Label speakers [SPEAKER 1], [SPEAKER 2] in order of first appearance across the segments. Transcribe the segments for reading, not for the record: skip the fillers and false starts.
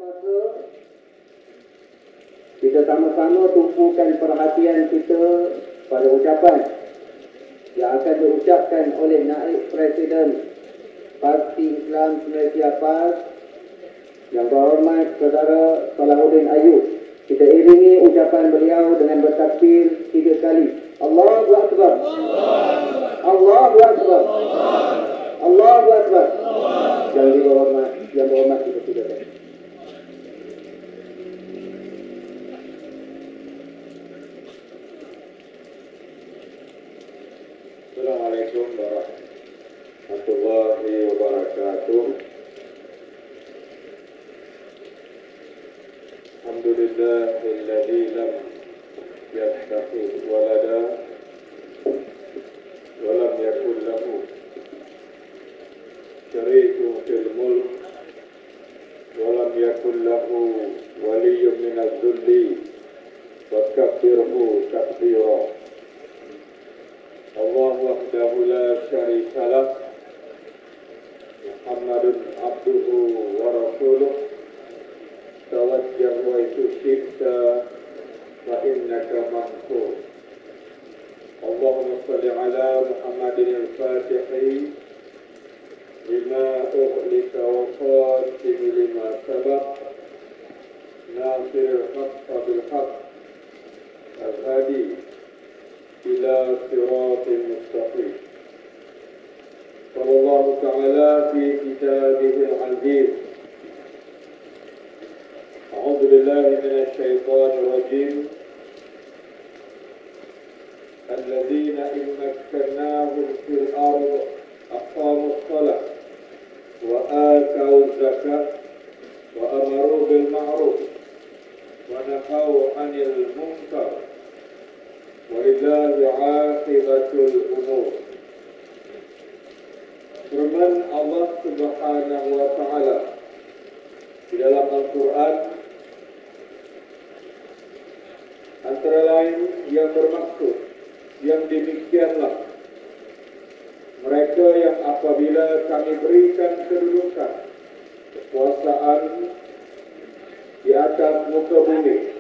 [SPEAKER 1] masa kita sama-sama tumpukan perhatian kita pada ucapan yang akan diucapkan oleh Naib Presiden Parti Islam Malaysia PAS yang berhormat Saudara Salahuddin Ayub. Kita iringi ucapan beliau dengan bertakbir 3 kali. Allahu Akbar. Allahu Akbar. Allahu Akbar. Yang berhormat kita silakan.
[SPEAKER 2] Assalamualaikum warahmatullahi wabarakatuh. Alhamdulillahilladzi lam yattakhidh walada wa lam yakul lahu syarikun fil mulk wa lam yakul lahu waliyyun minadh dhulli fakabbirhu takbira. Allah wahdahu la syarika lah, Muhammadun abduhu wa rasuluh, tawajjah wa itushibta wa innaka mahfuz. Allahumma salli ala Muhammadin al-Fatihi lima uhlika wa khatim lima sabaq nasir al-haqqa bil-haqq al-hadi ila siratil mustaqim. Wallahu ta'ala fi kitabihil aziz. A'udzu billahi minasy syaithanir rajim. Alladzina in makkannahum fil ardh aqamus shalah wa atawuz zakah wa amaru bil ma'ruf wa nahaw 'anil munkar. Walillahi aqibatul umur. Firman Allah Subhanahu wa ta'ala di dalam Al-Quran antara lain yang bermaksud yang demikianlah mereka yang apabila kami berikan kedudukan kekuasaan di atas muka bumi,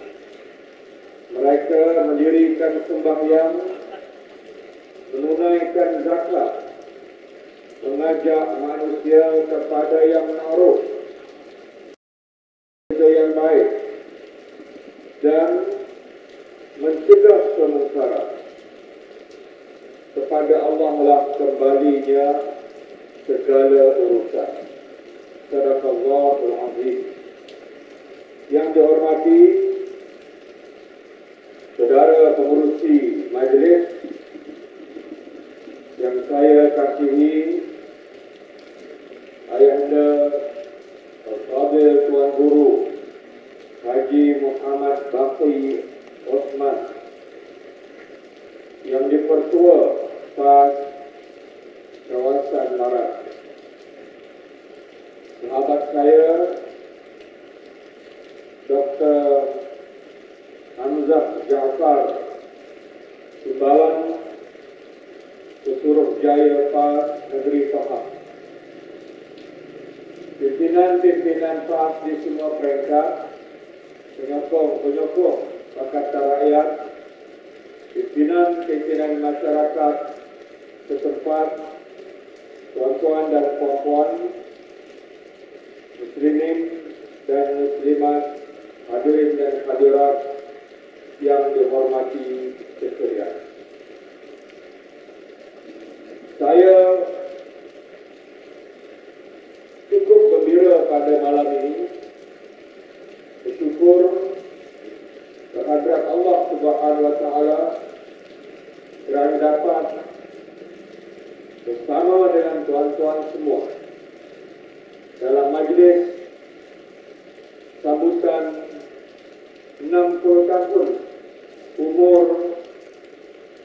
[SPEAKER 2] mereka mendirikan sembahyang, menunaikan zakat, mengajak manusia kepada yang ma'ruf, yang baik, dan mencegah kemungkaran. Kepada Allah lah kembalinya segala urusan. Sadaqallahul azim. Yang dihormati saudara pengurusi majlis yang saya kasihi, Ayahanda Al-Fadil Tuan Guru Haji Muhammad Baqi Osman yang dipertua PAS kawasan Barat, sahabat saya Dr. Hamzah Jaafar Timbalan Suruhjaya PAS Negeri Pahang, pimpinan-pimpinan PAS di semua peringkat, penyokong Pakatan Rakyat, pimpinan masyarakat setempat, tuan-tuan dan puan-puan, muslimin dan muslimat, hadirin dan hadirat yang dihormati sekalian. Saya cukup gembira pada malam ini, bersyukur kehadirat Allah Subhanahu wa ta'ala kerana dapat bersama dengan tuan-tuan semua dalam majlis sambutan 60 tahun umur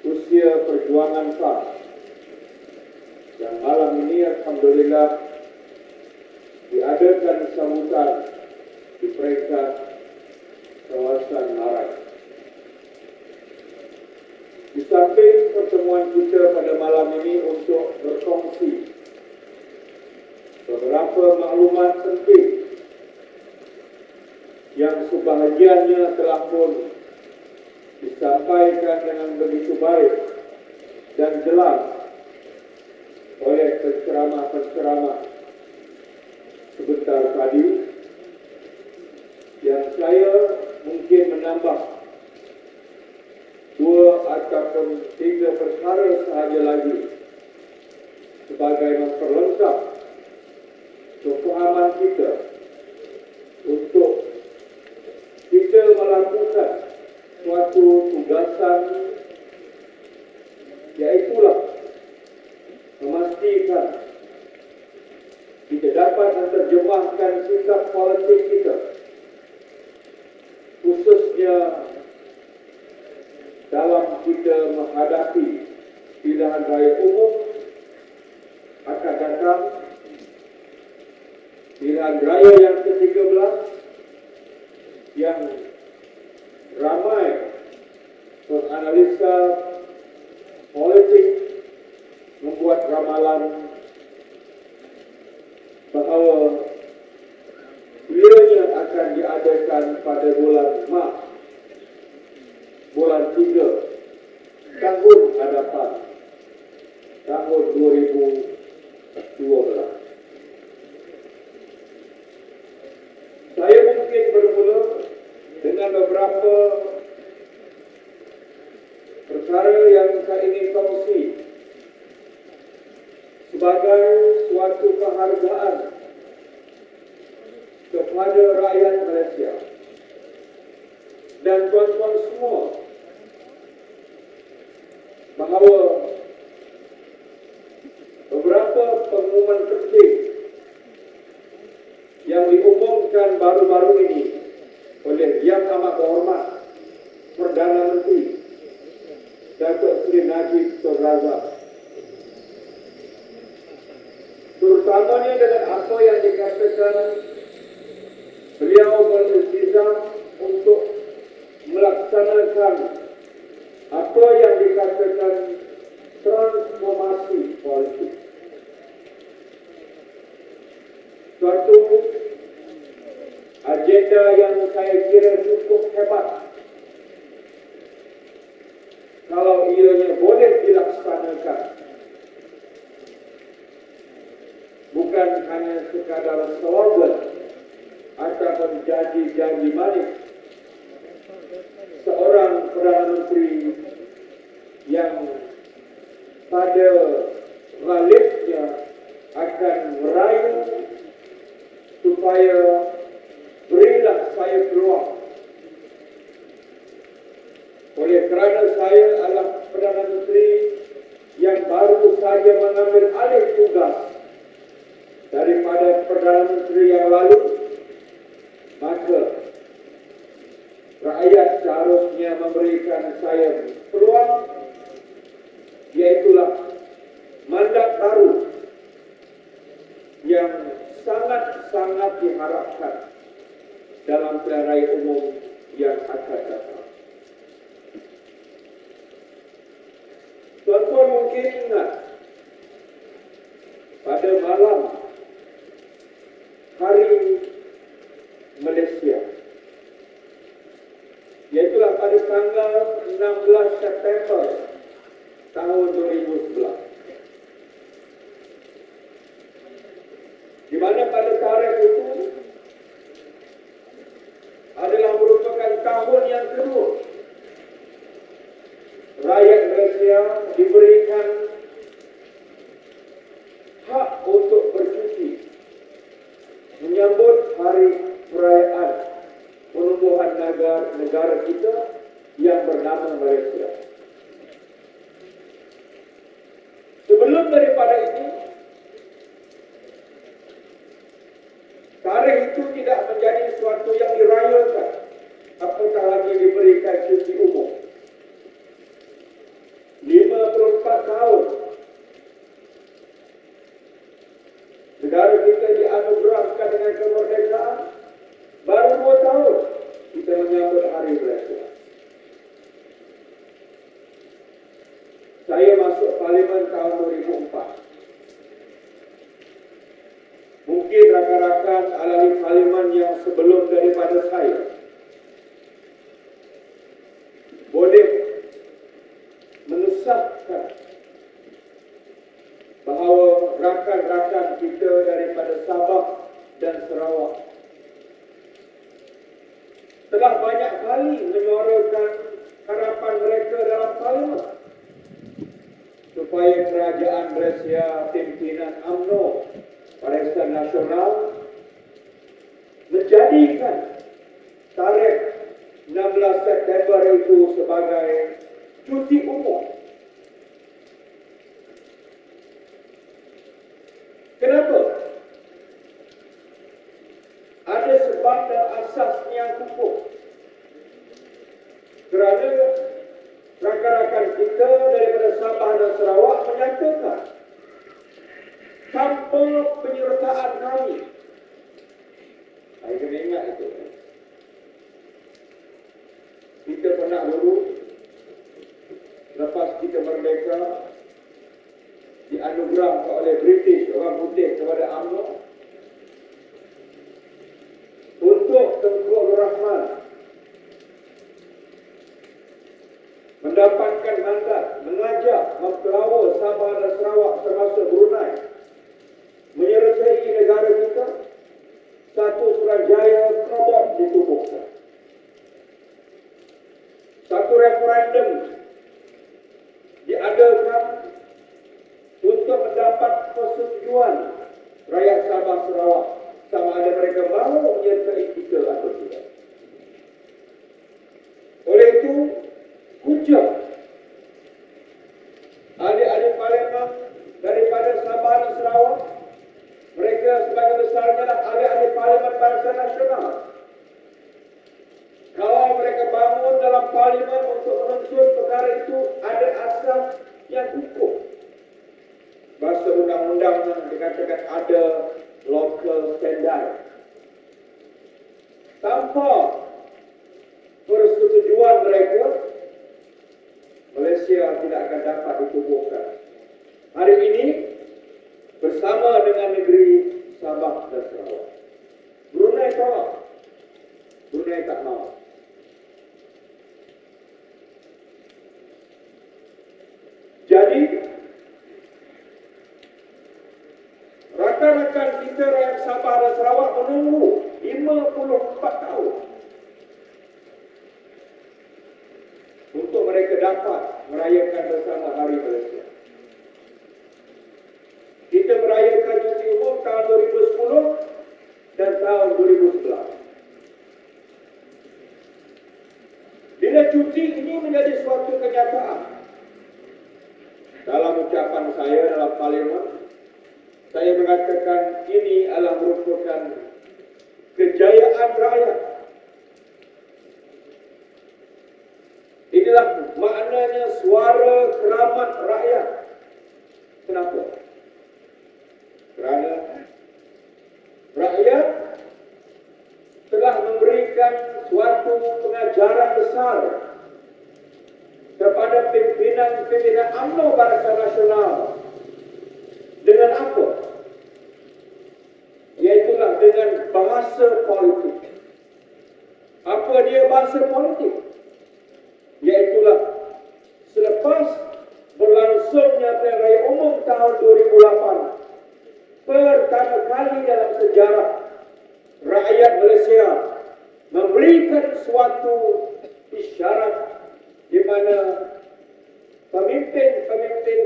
[SPEAKER 2] usia perjuangan PAS. Dan malam ini alhamdulillah diadakan sambutan di peringkat kawasan Marai. Di samping pertemuan kita pada malam ini untuk berkongsi beberapa maklumat penting yang sebahagiannya telah pun disampaikan dengan begitu baik dan jelas oleh penceramah-penceramah sebentar tadi, yang saya mungkin menambah 2 ataupun 3 perkara sahaja lagi sebagai memperlengkap kefahaman kita untuk kita melakukan suatu tugasan, iaitulah memastikan kita dapat menerjemahkan sikap politik kita, khususnya dalam kita menghadapi pilihan raya umum akan datang, pilihan raya yang ke-13 yang ramai penganalisa politik membuat ramalan bahawa ianya akan diadakan pada bulan Mac, bulan 3 tahun hadapan, tahun 2012. Saya mungkin bermula dengan beberapa perkara yang saya ingin kongsi sebagai suatu penghargaan kepada rakyat Malaysia dan tuan-tuan semua bahawa beberapa pengumuman penting yang diumumkan baru-baru ini oleh Yang Amat Berhormat Perdana Menteri Datuk Seri Najib Razak, terutamanya dengan apa yang dikatakan beliau beriltizam untuk melaksanakan apa yang dikatakan transformasi politik. Suatu agenda yang saya kira cukup hebat kalau ianya boleh dilaksanakan, bukan hanya sekadar slogan ataupun janji-janji manis seorang Perdana Menteri yang pada ghalibnya akan merayu supaya berilah saya peluang. Oleh kerana saya adalah Perdana Menteri yang baru saja mengambil alih tugas daripada Perdana Menteri yang lalu, maka rakyat seharusnya memberikan saya peluang, iaitulah mandat baru yang sangat-sangat diharapkan dalam pilihan raya umum yang akan datang. Tuan-tuan mungkin ingat pada malam Hari Malaysia, iaitulah pada tanggal 16 September tahun 2011, di mana pada tarikh itu adalah merupakan tahun yang kedua rakyat Malaysia diberikan hak untuk bercuti menyambut hari perayaan penubuhan negara kita yang bernama Malaysia. Sebelum daripada itu, tarikh itu tidak menjadi sesuatu yang dirayakan, apatah lagi diberikan cuti umum. 54 tahun negara kita dianugerahkan dengan kemerdekaan, baru 2 tahun kita menyambut Hari Malaysia. Saya masuk parlimen tahun 2004. Mungkin rakan-rakan ahli parlimen yang sebelum daripada saya rakan-rakan kita daripada Sabah dan Sarawak telah banyak kali menyuarakan harapan mereka dalam parlimen supaya Kerajaan Malaysia pimpinan UMNO Barisan Nasional menjadikan tarikh 16 September itu sebagai cuti umum. Kenapa? Ada sebab dan asas yang kukuh. Kerana rakan-rakan kita daripada Sabah dan Sarawak menyatakan tanpa penyertaan kami. Saya kena ingat itu. Kita pernah dulu, lepas kita merdeka, dianugerah oleh British, orang putih kepada UMNO untuk Tengku Abdul Rahman mendapatkan mandat mengajak mempelawar Sabah dan Sarawak termasuk Brunei menyertai negara kita, satu Suruhanjaya Kerbau ditubuhkan. Satu referendum diadakan untuk mendapat persetujuan rakyat Sabah Sarawak sama ada mereka mahu menyertai kita atau tidak. Oleh itu, hujah ahli-ahli parlimen daripada Sabah dan Sarawak, mereka sebagai besarnya ahli-ahli parlimen Barisan Nasional. Kalau mereka bangun dalam parlimen untuk menuntut perkara itu, ada asas yang hukum. Bahasa undang-undang dikatakan ada local standard. Tanpa persetujuan mereka, Malaysia tidak akan dapat ditubuhkan. Hari ini, bersama dengan negeri Sabah dan Sarawak, Brunei tolak. Brunei tak mau. Jadi, rakan-rakan kita rakyat Sabah dan Sarawak menunggu 54 tahun untuk mereka dapat merayakan bersama Hari Malaysia. Kita merayakan cuti umum tahun 2010 dan tahun 2011. Bila cuti ini menjadi suatu kenyataan, dalam ucapan saya dalam parlimen, saya mengatakan ini adalah merupakan kejayaan rakyat. Inilah maknanya suara keramat rakyat. Kenapa? Kerana rakyat telah memberikan suatu pengajaran besar kepada pimpinan UMNO Barisan Nasional. Dengan apa? Iaitulah dengan bahasa politik. Apa dia bahasa politik? Iaitulah selepas berlangsungnya pilihan raya umum tahun 2008, pertama kali dalam sejarah rakyat Malaysia memberikan suatu isyarat di mana pemimpin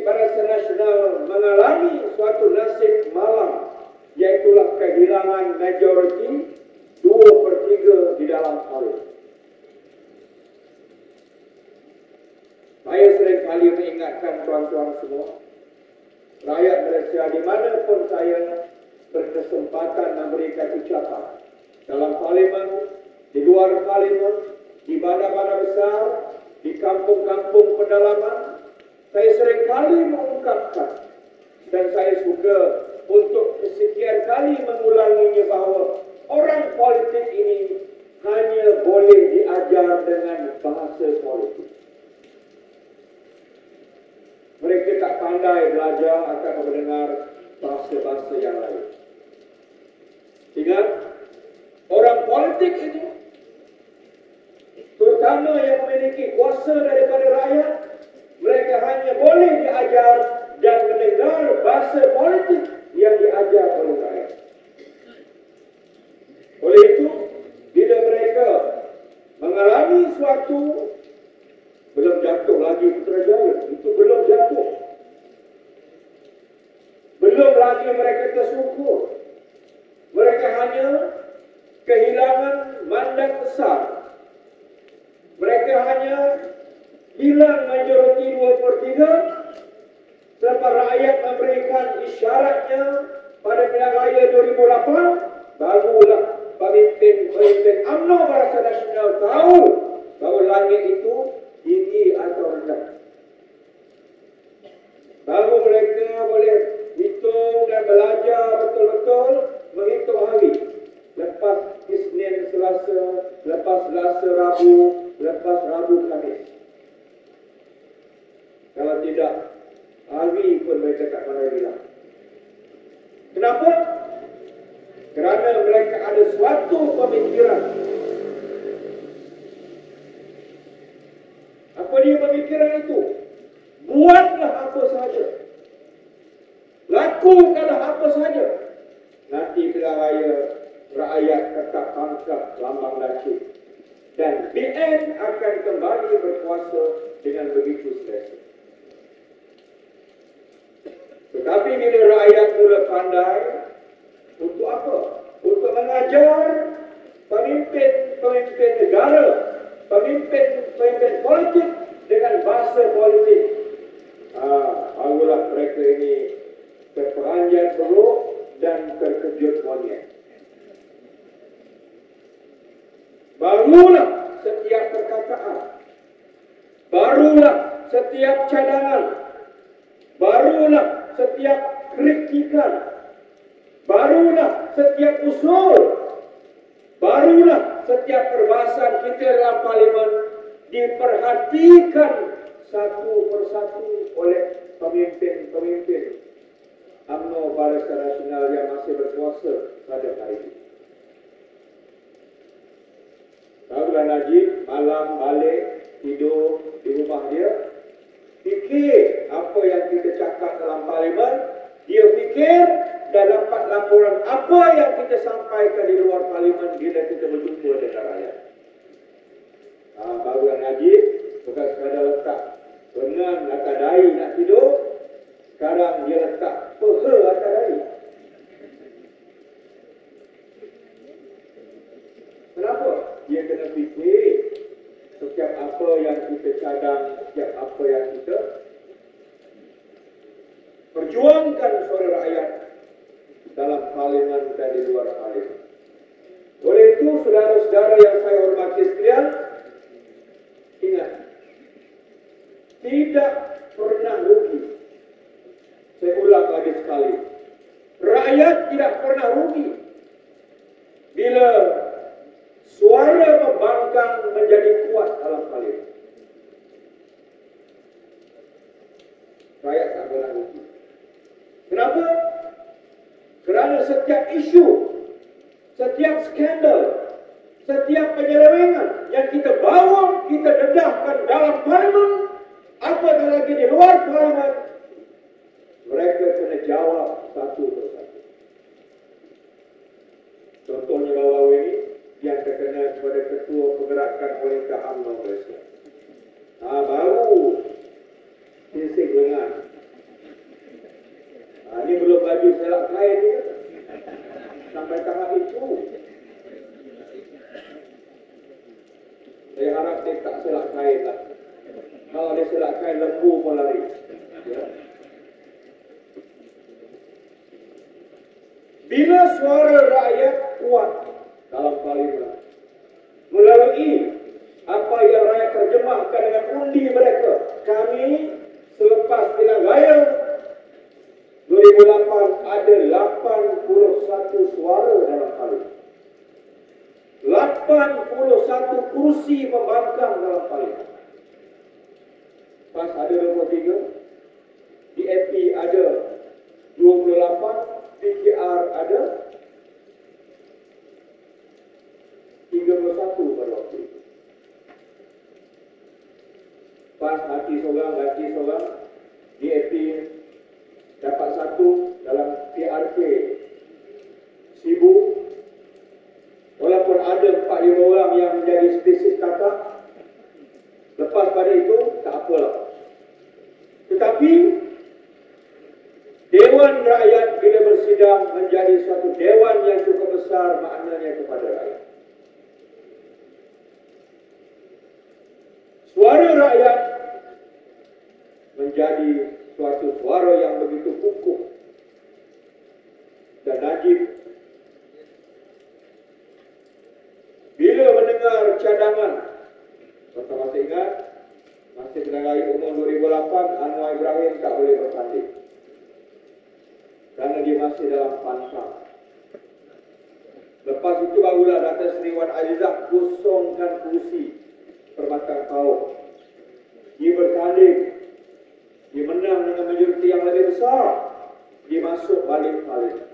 [SPEAKER 2] Barisan Nasional mengalami suatu nasib malang, iaitulah kehilangan majoriti 2/3 di dalam parlimen. Saya sering kali mengingatkan tuan-tuan semua, rakyat Malaysia dimanapun saya berkesempatan memberikan ucapan, dalam parlimen, di luar parlimen, di bandar-bandar besar, di kampung-kampung pedalaman, saya sering kali mengungkapkan dan saya suka untuk kesekian kali mengulanginya bahawa orang politik ini hanya boleh diajar dengan bahasa politik. Mereka tak pandai belajar akan mendengar bahasa-bahasa yang lain. Ingat, orang politik ini, terutama yang memiliki kuasa daripada rakyat, mereka hanya boleh diajar dan mendengar bahasa politik mereka tersungkur. Mereka hanya kehilangan mandat besar. Mereka hanya hilang majoriti 2/3 selepas rakyat memberikan isyaratnya pada pilihan raya 2008, barulah pemimpin UMNO Barisan Nasional tahu bahawa langit itu tinggi atau rendah. Baru mereka boleh hitung dan belajar betul-betul menghitung hari. Lepas Isnin, Selasa, lepas Selasa, Rabu, lepas Rabu, Khamis. Kalau tidak, hari pun mereka tak pandai bilang. Kenapa? Kerana mereka ada suatu pemikiran. Apa dia pemikiran itu? Buatlah apa sahaja. Lakukanlah apa sahaja. Nanti pilihan raya, rakyat tetap angkat lambang lancip. Dan BN akan kembali berkuasa dengan begitu selesa. Tetapi bila rakyat mula pandai, untuk apa? Untuk mengajar pemimpin negara, pemimpin politik dengan bahasa politik. Barulah mereka ini terperanjat buruk dan terkejut monyet. Barulah setiap perkataan, barulah setiap cadangan, barulah setiap kritikan, barulah setiap usul, barulah setiap perbahasan kita dalam parlimen diperhatikan satu persatu oleh pemimpin-pemimpin UMNO Barisan Nasional yang masih berkuasa pada hari ini. Barulah Najib malam balik tidur di rumah dia, fikir apa yang kita cakap dalam parlimen, dia fikir dan dapat laporan apa yang kita sampaikan di luar parlimen bila kita berjumpa dengan rakyat. Barulah Najib bukan sekadar letak lengan atas dahi nak tidur, sekarang dia letak peha atas dahi. Kenapa? Dia kena fikir setiap apa yang kita cadang, setiap apa yang kita perjuangkan suara rakyat dalam parlimen dan di luar parlimen. Oleh itu, saudara-saudara yang saya hormati sekalian, ingat, tidak pernah rugi. Saya ulang lagi sekali, rakyat tidak pernah rugi bila suara pembangkang menjadi kuat dalam parlimen. Rakyat tak pernah rugi. Kenapa? Kerana setiap isu, setiap skandal, setiap penyelewengan yang kita bawa, kita dedahkan dalam parlimen, apatah lagi di luar parlimen, mereka kena jawab satu persatu. Contohnya baru ini yang terkena kepada Ketua Pergerakan Wanita UMNO Malaysia. Baru insik lengan. Ini belum baju selak kain dia. Sampai tahap itu. Saya harap dia tak selak kain lah. Kalau dia selak kain, lembu pun lari. Ya. Bila suara rakyat kuat dalam parlimen, melalui apa yang rakyat terjemahkan dengan undi mereka, kami selepas pilihan raya 2008 ada 81 suara dalam parlimen. 81 kursi pembangkang dalam parlimen. PAS ada 23, DAP ada 28, PKR ada 31 pada waktu itu. PAS hati seorang, DAP dapat 1 dalam PRK Sibu. Walaupun ada 4-5 orang yang menjadi spesies kakak, lepas pada itu tak apalah. Tetapi Dewan Rakyat bila bersidang menjadi suatu dewan yang cukup besar maknanya kepada rakyat. Suara rakyat menjadi suatu suara yang begitu kukuh dan najib. Bila mendengar cadangan, kita masih ingat, masih menerai umur 2008, Anwar Ibrahim tak boleh bertanding kerana dia masih dalam pansar. Lepas itu barulah Datuk Seri Wan Azizah kosongkan kursi Perbatang Kaum. Dia bertanding, dia menang dengan majoriti yang lebih besar, dia masuk balik parlimen.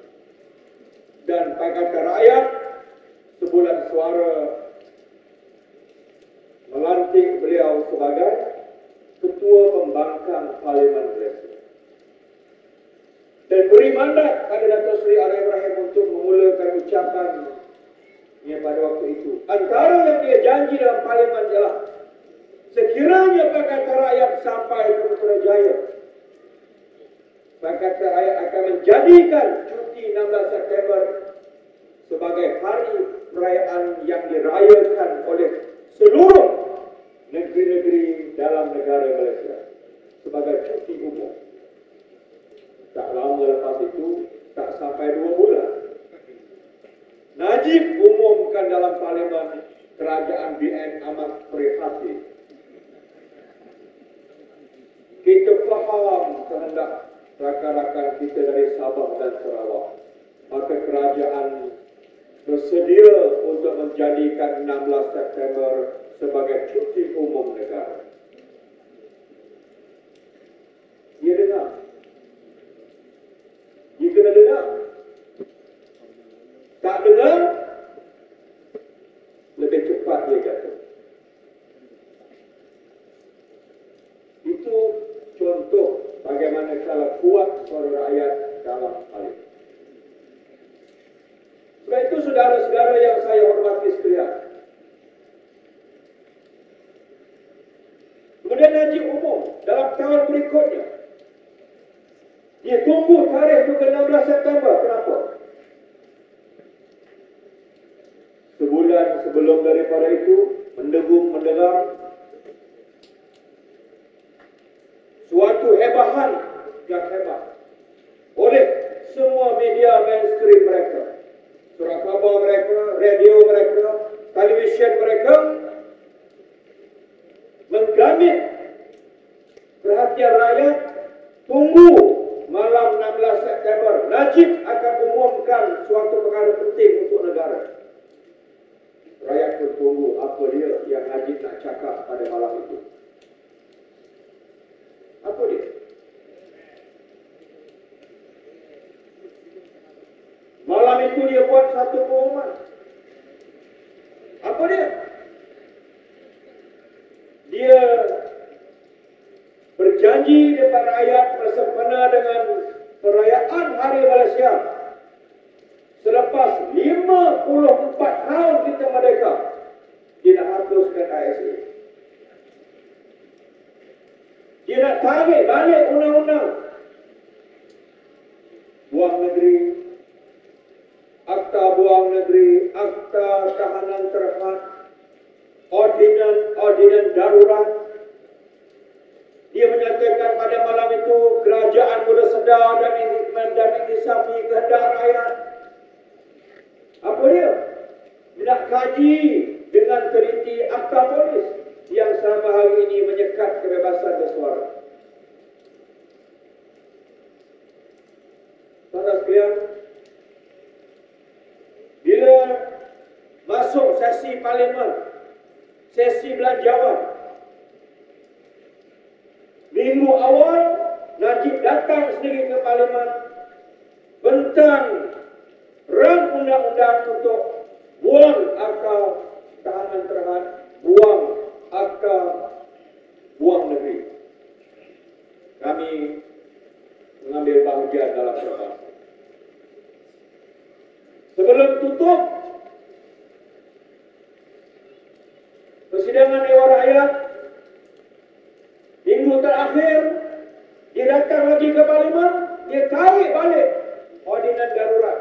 [SPEAKER 2] Dan Pakatan Rakyat sebulan suara melantik beliau sebagai Ketua Pembangkang Parlimen Malaysia. Dan beri mandat pada Datuk Seri Anwar Ibrahim untuk memulakan ucapannya pada waktu itu. Antara yang dia janji dalam parlimen ialah sekiranya Pakatan Rakyat sampai ke Putrajaya, Pakatan Rakyat akan menjadikan cuti 16 September sebagai hari perayaan yang dirayakan oleh seluruh negeri-negeri dalam negara Malaysia sebagai cuti umum. Tak lama lepas itu, tak sampai 2 bulan, Najib umumkan dalam parlimen kerajaan BN amat prihatin. Kita faham kehendak rakan-rakan kita dari Sabah dan Sarawak. Maka kerajaan bersedia untuk menjadikan 16 September sebagai cuti umum negara. Dia dengar. Dia kena dengar. Tak dengar, lebih cepat dia jatuh. Itu contoh bagaimana kalau kuat suara rakyat dalam hal ini. Sebab itu saudara-saudara yang saya hormati sekalian, kemudian Najib umum dalam tahun berikutnya, dia tunggu tarikh itu ke 16 September. Kenapa? Sebulan sebelum daripada itu, mendengar suatu hebahan yang hebat oleh semua media mainstream mereka, surat khabar mereka, radio mereka, televisyen mereka, menggamit perhatian rakyat. Tunggu malam 16 September, Najib akan umumkan suatu perkara penting untuk negara. Rakyat pun tunggu apa dia yang Najib nak cakap pada malam itu. Apa dia? Malam itu dia buat satu pengumuman. Apa dia? Dia berjanji depan rakyat bersempena dengan perayaan Hari Malaysia. Selepas 54 tahun kita merdeka, dia nak hapuskan ISA. Dia nak tarik balik undang-undang buang negeri, Akta Buang Negeri, Akta Tahanan Terhad, Ordinan Darurat. Dia menyatakan pada malam itu kerajaan sudah sedar dan menginsafi kehendak rakyat. Apa dia? Nak kaji dengan teliti Akta Polis yang selama hari ini menyekat kebebasan bersuara. Saudara sekalian, bila masuk sesi parlimen, sesi belanjawan, minggu awal Najib datang sendiri ke parlimen, bentang rang undang-undang untuk buang Akta Tahanan Terhad, buang Akta Buang Negeri. Kami mengambil bahagian dalam perkara. Sebelum tutup persidangan Dewan Rakyat, minggu terakhir, dia datang lagi ke parlimen, dia tarik balik Ordinan Darurat.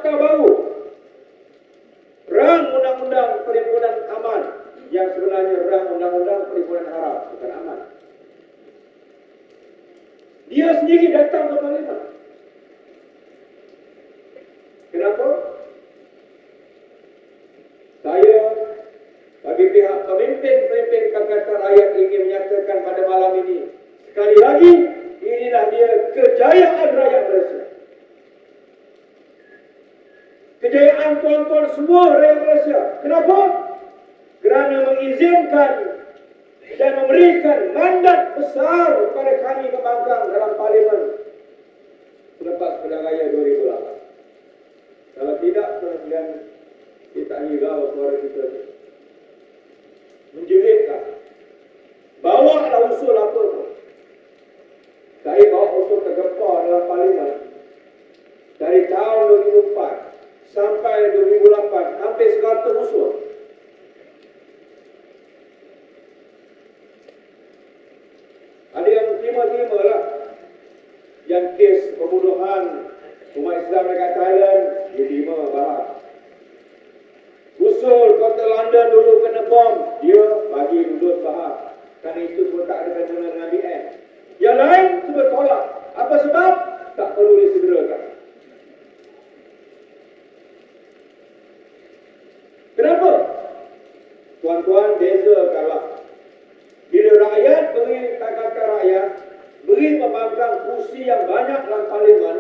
[SPEAKER 2] Akta baru rang undang-undang perhimpunan aman, yang sebenarnya rang undang-undang perhimpunan haram, bukan aman. Dia sendiri datang ke parlimen. Kenapa? Saya bagi pihak pemimpin Pakatan Rakyat ingin menyatakan pada malam ini, sekali lagi, inilah dia kejayaan rakyat Malaysia. Kejayaan tuan-tuan semua rakyat Malaysia. Kenapa? Kerana mengizinkan dan memberikan mandat besar kepada kami pembangkang dalam parlimen selepas Pilihan Raya 2008. Kalau tidak, kemudian kita tak hirau suara kita. Menjeritkan. Bawa lah usul apa pun. Saya bawa usul tergempar dalam parlimen dari tahun 2004 sampai 2008, hampir 100 usul. Ada yang terima lah. Yang kes pembunuhan umat Islam dekat Thailand, dia terima bahas. Usul Kota London dulu kena bom, dia bagi duduk bahas. Kerana itu pun tak ada kena dengan BN. Yang lain semua tolak. Apa sebab? Tak perlu disegerakan. Kenapa? Tuan-tuan, beza kalah. Bila rakyat beri kata rakyat, beri pembangkang kursi yang banyak dalam parlimen,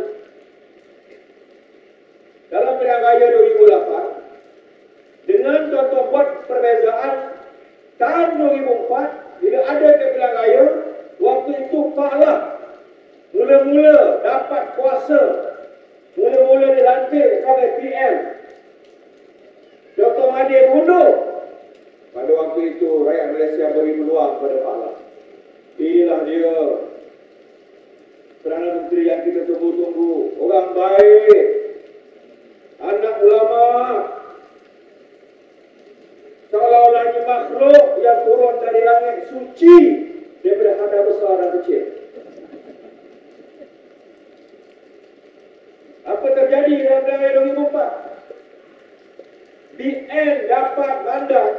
[SPEAKER 2] dalam Pilihan Raya 2008, dengan tuan-tuan buat perbezaan, tahun 2004, bila ada ke Pilihan Raya, waktu itu Pak Lah mula-mula dapat kuasa, mula-mula dilantik sebagai PM. Dr. Mahathir mundur. Pada waktu itu, rakyat Malaysia beri peluang kepada Pak Lah. Inilah dia Perdana Menteri yang kita tunggu-tunggu. Orang baik, anak ulama, seolah-olahnya makhluk yang turun dari langit suci daripada hada besar dan kecil. Apa terjadi dalam Pilihan 2004? BN dapat mandat,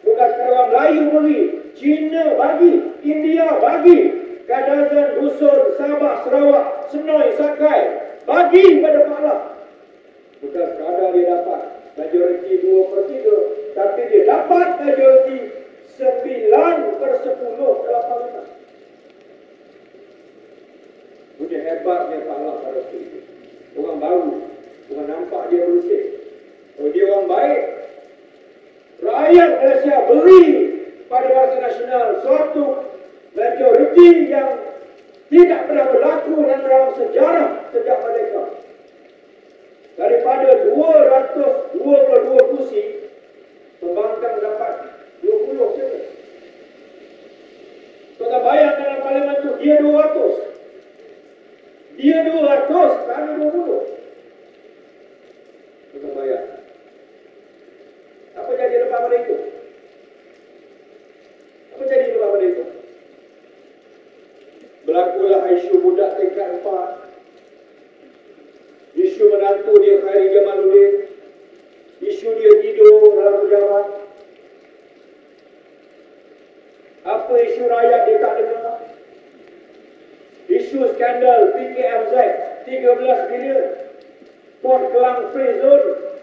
[SPEAKER 2] bukan orang Melayu beri, Cina bagi, India bagi, Kadazan, Dusun, Sabah, Sarawak, Senoi, Sakai bagi pada Pak Lah. Bukan sekadar dia dapat majoriti 2/3, tapi dia dapat majoriti 9/10 dalam parlimen. Punya hebatnya Pak Lah pada waktu itu. Orang baru, orang nampak dia bersih. Oh, dia orang baik. Rakyat Malaysia beri pada Barisan Nasional suatu majoriti yang tidak pernah berlaku dalam sejarah sejak merdeka. Daripada 222 kursi, pembangkang dapat 20 saja. Kita bayangkan dalam parlimen itu, dia 200. Dia 200, kami 20. Kita bayar. Apa jadi lepas pada itu? Apa jadi lepas pada itu? Berlakulah isu budak tingkat 4. Isu menantu dia Khairi Jamaluddin. Isu dia tidur dalam pejabat. Apa isu rakyat dia tak dengar? Isu skandal PKMZ 13 bilion. Port Kelang Free Zone.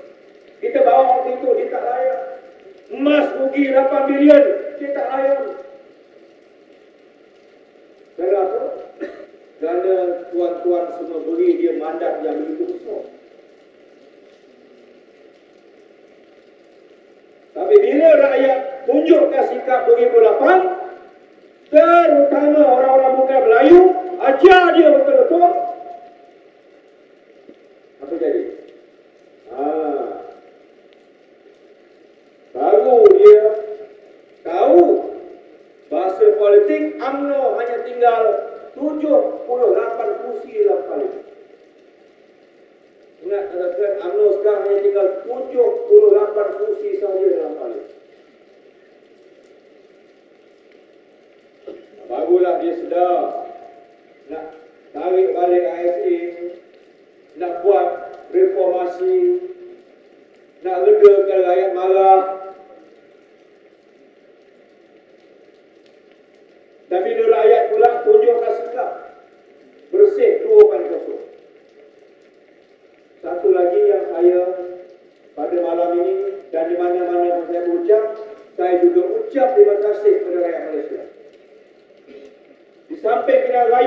[SPEAKER 2] Kita bawa waktu itu, dia tak layak. Emas rugi 8 bilion, dia tak layak. Kenapa? Kerana tuan-tuan semua beri dia mandat yang begitu besar. Tapi bila rakyat tunjukkan sikap 2008, terutama orang-orang bukan Melayu, ajar dia betul-betul, apa jadi? Baru dia tahu bahasa politik UMNO hanya tinggal 78 kursi dalam parlimen. Ingat, katakan UMNO sekarang hanya tinggal 78 kursi sahaja dalam parlimen. Barulah dia sedar nak tarik balik ASA, nak buat reformasi,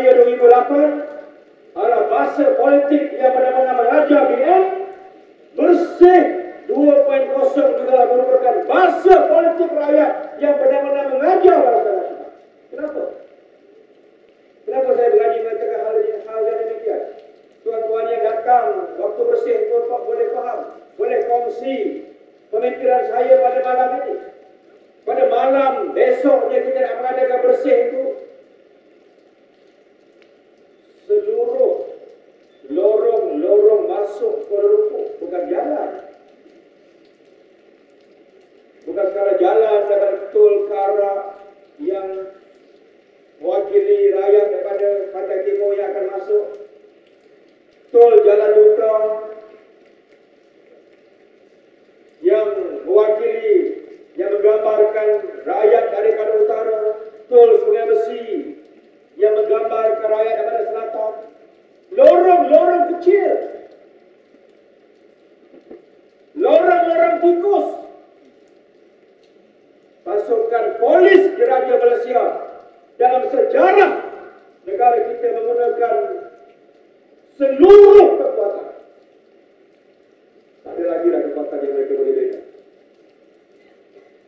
[SPEAKER 2] Raya 2008 adalah bahasa politik yang benar-benar mengajar BN. Bersih 2.0 juga merupakan bahasa politik rakyat yang benar-benar mengajar bangsa nasional. Kenapa? Kenapa saya berani mengatakan hal yang demikian? Tuan-tuan yang datang waktu bersih pun boleh faham, boleh kongsi pemikiran saya pada malam ini. Pada malam besoknya kita nak mengadakan bersih itu, seluruh lorong-lorong masuk Kuala Lumpur, bukan jalan. Bukan sekadar jalan daripada Tulkara yang mewakili rakyat daripada Pantai Timur yang akan masuk, tol Jalan Dutra yang mewakili, yang menggambarkan rakyat daripada utara, tol Sungai Besi yang menggambarkan rakyat daripada selatan, lorong-lorong kecil, lorong-lorong tikus. Pasukan polis Diraja Malaysia dalam sejarah negara kita menggunakan seluruh kekuatan. Tak ada lagi dah kekuatan yang mereka boleh bina.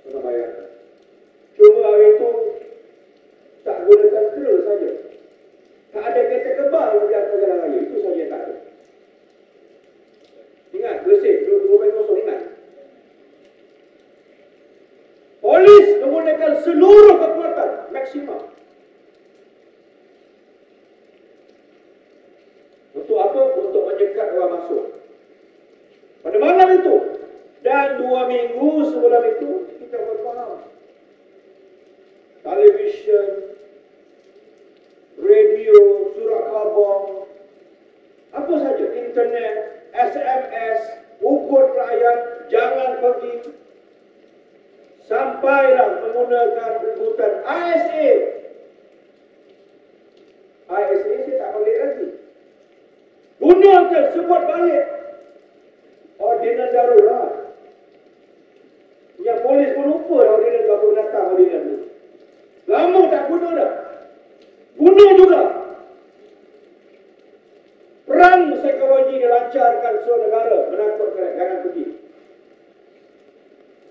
[SPEAKER 2] Mana bayangkan. Cuma hari itu tak guna tentera saja. Tak ada kereta kebal di atas jalan raya. Itu saja yang tak ada. Ingat, bersih. 2.0 ingat. Polis menggunakan seluruh kekuatan maksimum. Untuk apa? Untuk menyekat orang masuk. Pada malam itu dan 2 minggu sebelum itu kita berfaham. Televisyen, radio, surat khabar, apa saja, internet, SMS, ukur rakyat, jangan pergi. Sampailah menggunakan urutan ISA. ISA saya tak balik lagi. Gunakan sebut balik ordinan darurat. Yang polis pun lupa ordinan apa datang ordinan itu. Lama tak guna dah. Guna juga. Perang psikologi dilancarkan seluruh negara menakutkan jangan pergi.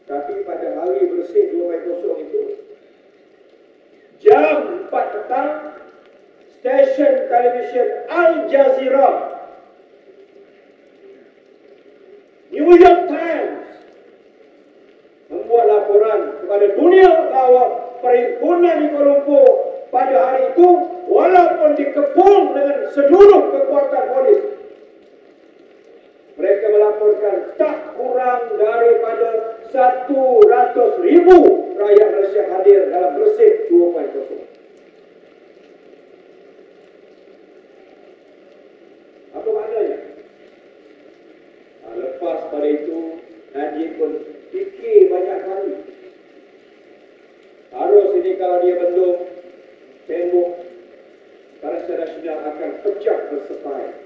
[SPEAKER 2] Tapi pada hari bersih 2.0 itu, jam 4 petang, stesen televisyen Al Jazeera, New York Times membuat laporan kepada dunia bahawa perhimpunan di Kuala Lumpur pada hari itu walaupun dikepung dengan seluruh kekuatan polis, mereka melaporkan tak kurang daripada 100,000 rakyat Malaysia hadir dalam bersih 2.0. Apa maknanya? Lepas pada itu, Najib pun fikir banyak kali. Harus ini kalau dia bendung tembok Barisan Nasional akan pecah bersepai.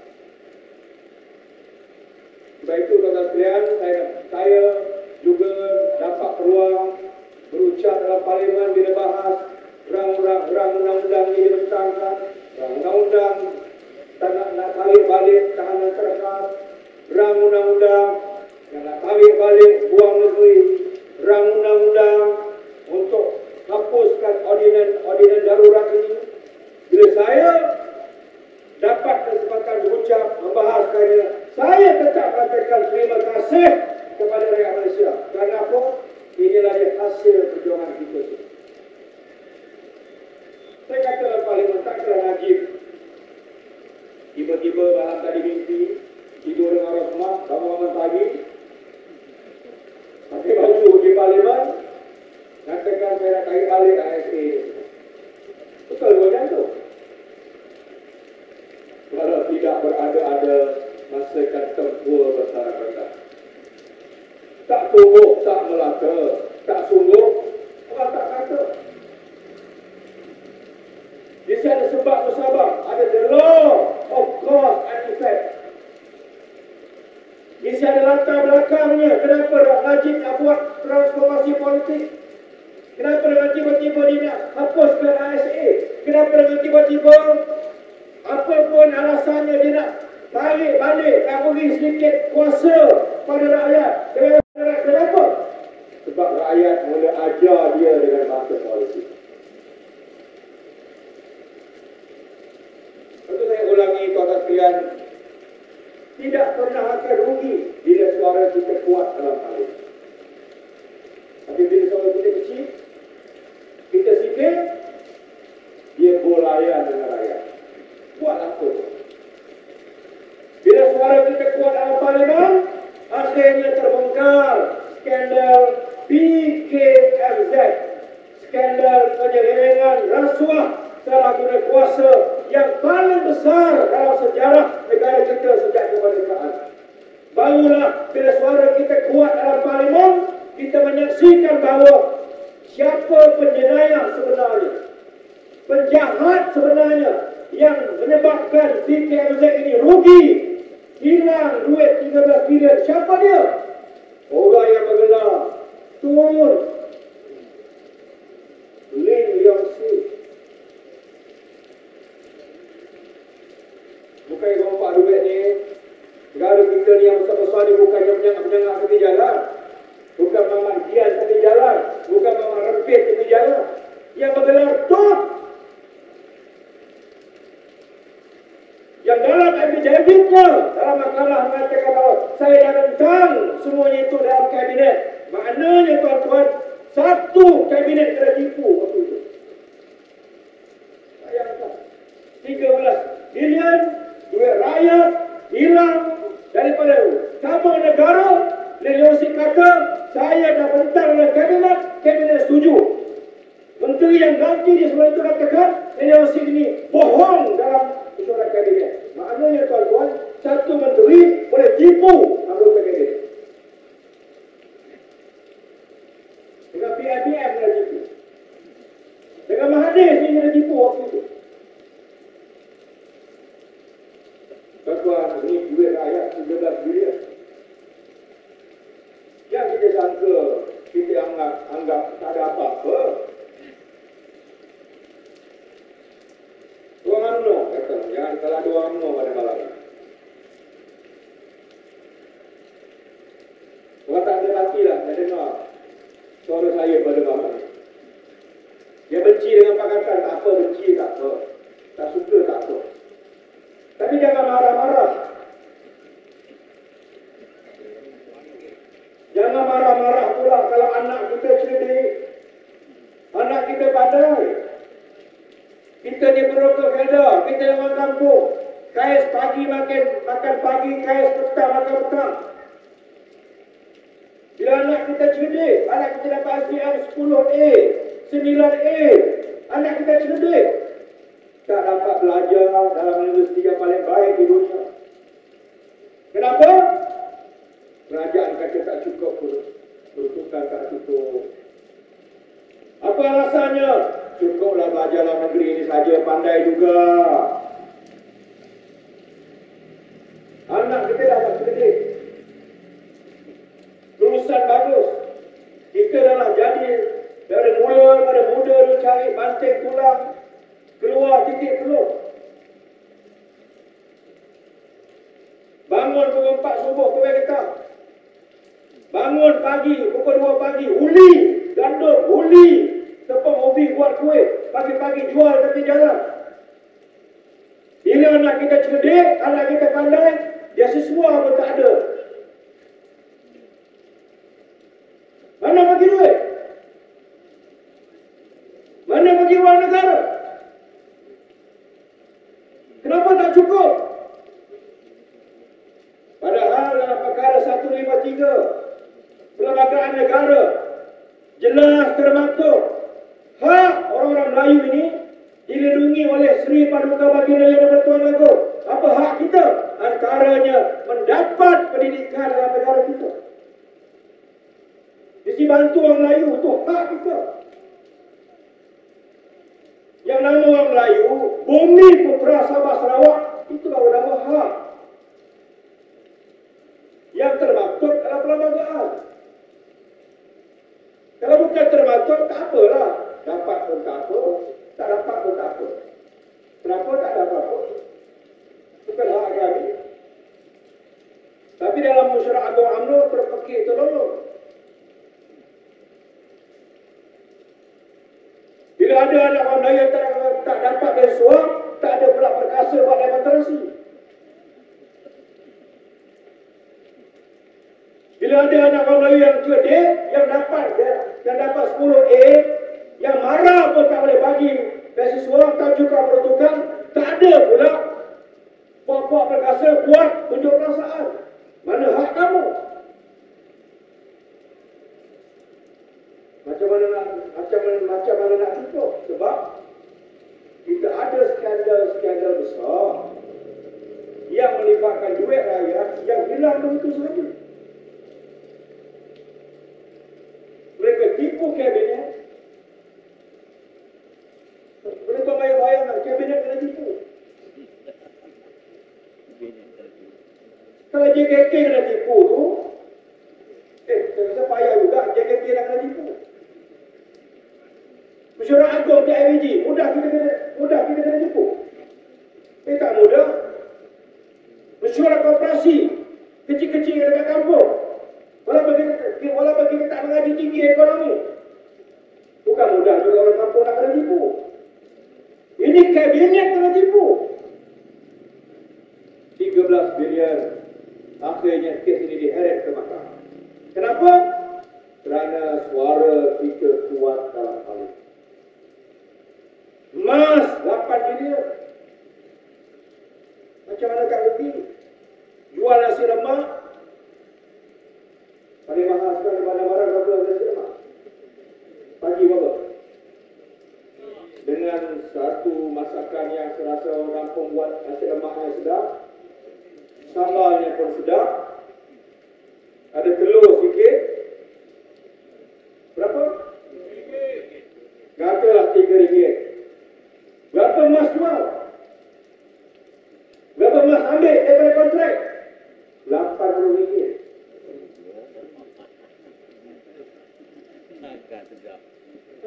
[SPEAKER 2] Sebab itu tuan-tuan sekalian, saya juga dapat peluang berucap dalam parlimen bila bahas rang undang-undang ini dibentangkan, rang undang-undang tak nak tarik balik tahanan terhad, rang undang-undang yang nak tarik balik buang negeri, rang undang-undang untuk hapuskan ordinan darurat ini. Bila saya dapat kesempatan berucap membahaskannya, saya tetap katakan terima kasih kepada rakyat Malaysia. Kerana apa? Inilah hasil perjuangan kita. Saya kata dalam parlimen, tak kira Najib tiba-tiba malam tadi mimpi tidur dengan Rahmat, bangun pagi pakai baju di parlimen, katakan saya nak tarik balik ISA. Betul macam tu. Kalau tidak berada-ada masa akan tempur bersara-sara. Tak sungguh, tak melaka. Tak sungguh, orang tak kata. Di sini ada sebab bersabab. Ada the law of cause and effect. Di sini ada latar belakangnya. Kenapa Najib nak buat transformasi politik? Kenapa dengan tiba-tiba dia nak hapuskan ISA? Kenapa dengan tiba-tiba Apapun alasannya dia nak tarik balik, nak beri sedikit kuasa pada rakyat. Kenapa? Sebab rakyat mula ajar dia dengan bahasa politik. Itu saya ulangi tuan-tuan sekalian, tidak pernah akan rugi bila suara kita kuat dalam parlimen. Tapi bila suara kita kecil, kita sipil, dia berlayan dengan rakyat. Buat apa? Bila suara kita kuat dalam parlimen, akhirnya terbongkar skandal PKMZ, skandal penyelewengan rasuah salah guna kuasa yang paling besar dalam sejarah negara kita sejak kemerdekaan. Barulah bila suara kita kuat dalam parlimen, kita menyaksikan bahawa siapa penjenayah sebenarnya, penjahat sebenarnya yang menyebabkan PKMZ ini rugi, hilang duit 13 bilion. Siapa dia? Orang yang bergelar Tun Lim Leong Si. Bukan yang rompak duit ni. Negara kita ni yang besar-besar ni bukan yang penyangak-penyangak tepi jalan. Bukan Mamat Dian tepi jalan. Bukan Mamat Rempit tepi jalan. Yang bergelar Tun. Yang dalam affidavitnya, dalam makalah mengatakan bahawa saya dah rentang semuanya itu dalam kabinet. Maknanya tuan-tuan, satu kabinet kena tipu waktu itu. Bayangkan, 13 bilion duit rakyat hilang daripada tabung negara. Leong Si kata, saya dah rentang dalam kabinet, kabinet setuju. Menteri yang ganti dia sebelum itu katakan, Leong Si ini bohong dalam mesyuarat kabinet. Maknanya tuan-tuan, satu menteri boleh tipu anggota kabinet. Dengan PIBM kena tipu. Dengan Mahathir ni kena tipu waktu itu. Tuan-tuan, ini duit rakyat 13 bilion. Yang kita sangka, kita anggap tak ada apa-apa. Orang UMNO kata, jangan salah ada orang UMNO pada malam ini. Orang tak ada hati lah, saya dengar suara saya pada malam ini. Dia benci dengan pakatan, tak apa, benci tak apa. Tak suka tak apa. Tapi jangan marah-marah. Jangan marah-marah pula kalau anak kita cerdik. Anak kita pandai. Kita ni berolah keadaan, kita orang kampung. Kais pagi makan pagi, kais petang makan petang. Bila anak kita cerdik, anak kita dapat SPM 10A, 9A, anak kita cerdik, tak dapat belajar dalam universiti yang paling baik di dunia. Kenapa? Kerajaan kata tak cukup, peruntukan tak cukup. Apa alasannya? Cukuplah belajar dalam negeri ini saja, pandai juga. Anak kita dah tak cerdik. Lulusan bagus. Kita dah nak jadi dari mula pada muda tu cari banting tulang, keluar titik telur. Bangun pukul 4 subuh ke kereta. Bangun pagi pukul 2 pagi, uli gandum, uli tepung ubi buat kuih, pagi-pagi jual tepi jalan. Bila anak kita cerdik, anak kita pandai, dia siswa pun tak ada. Mana bagi duit? Mana bagi wang negara? Kenapa tak cukup? Padahal dalam perkara 153 Perlembagaan Negara jelas termaktub hak orang-orang Melayu ini dilindungi oleh Sri Paduka Baginda Yang Bertuan Agong. Apa hak kita? Antaranya mendapat pendidikan dalam negara kita. Isi bantu orang Melayu itu hak kita. Yang nama orang Melayu, Bumi Putra Sabah Sarawak, itu baru nama hak yang termaktub dalam perlembagaan. Kalau bukan termaktub, tak apalah. Dapat pun tak apa, tak dapat pun tak apa. Kenapa tak ada apa-apa? orang Melayu yang cerdik, yang dapat 10A, yang marah pun tak boleh bagi beasiswa, tak juga peruntukan, tak ada pula puak-puak perkasa buat unjuk perasaan. Mana hak kamu? Macam mana nak cukup? Sebab kita ada skandal besar yang melibatkan duit rakyat yang hilang begitu saja. Mereka tipu kabinet. Mereka bayang-bayangkan kabinet kena tipu. Kalau JKT kena tipu tu, saya payah juga JKT nak kena tipu. Mesyuarat Agung PIBG, mudah kita kena tipu. Tak mudah. Mesyuarat koperasi kecil-kecil dekat kampung, walaupun kita tak mengaji tinggi ekonomi, bukan mudah juga orang kampung nak kena tipu. Ini kabinet kena tipu. 13 bilion. Akhirnya kes ini diheret ke mahkamah. Kenapa? Kerana suara kita kuat dalam parlimen. Emas 8 bilion. Macam mana Kak Ruki? Jual nasi lemak paling mahal sekali mana-mana berapa nasi lemak? Pagi berapa? Dengan satu masakan yang serasa orang kampung buat nasi lemaknya sedap, sambalnya pun sedap, ada telur sikit. Berapa? Katalah RM3. Berapa emas jual? Berapa emas ambil daripada kontrak? RM80.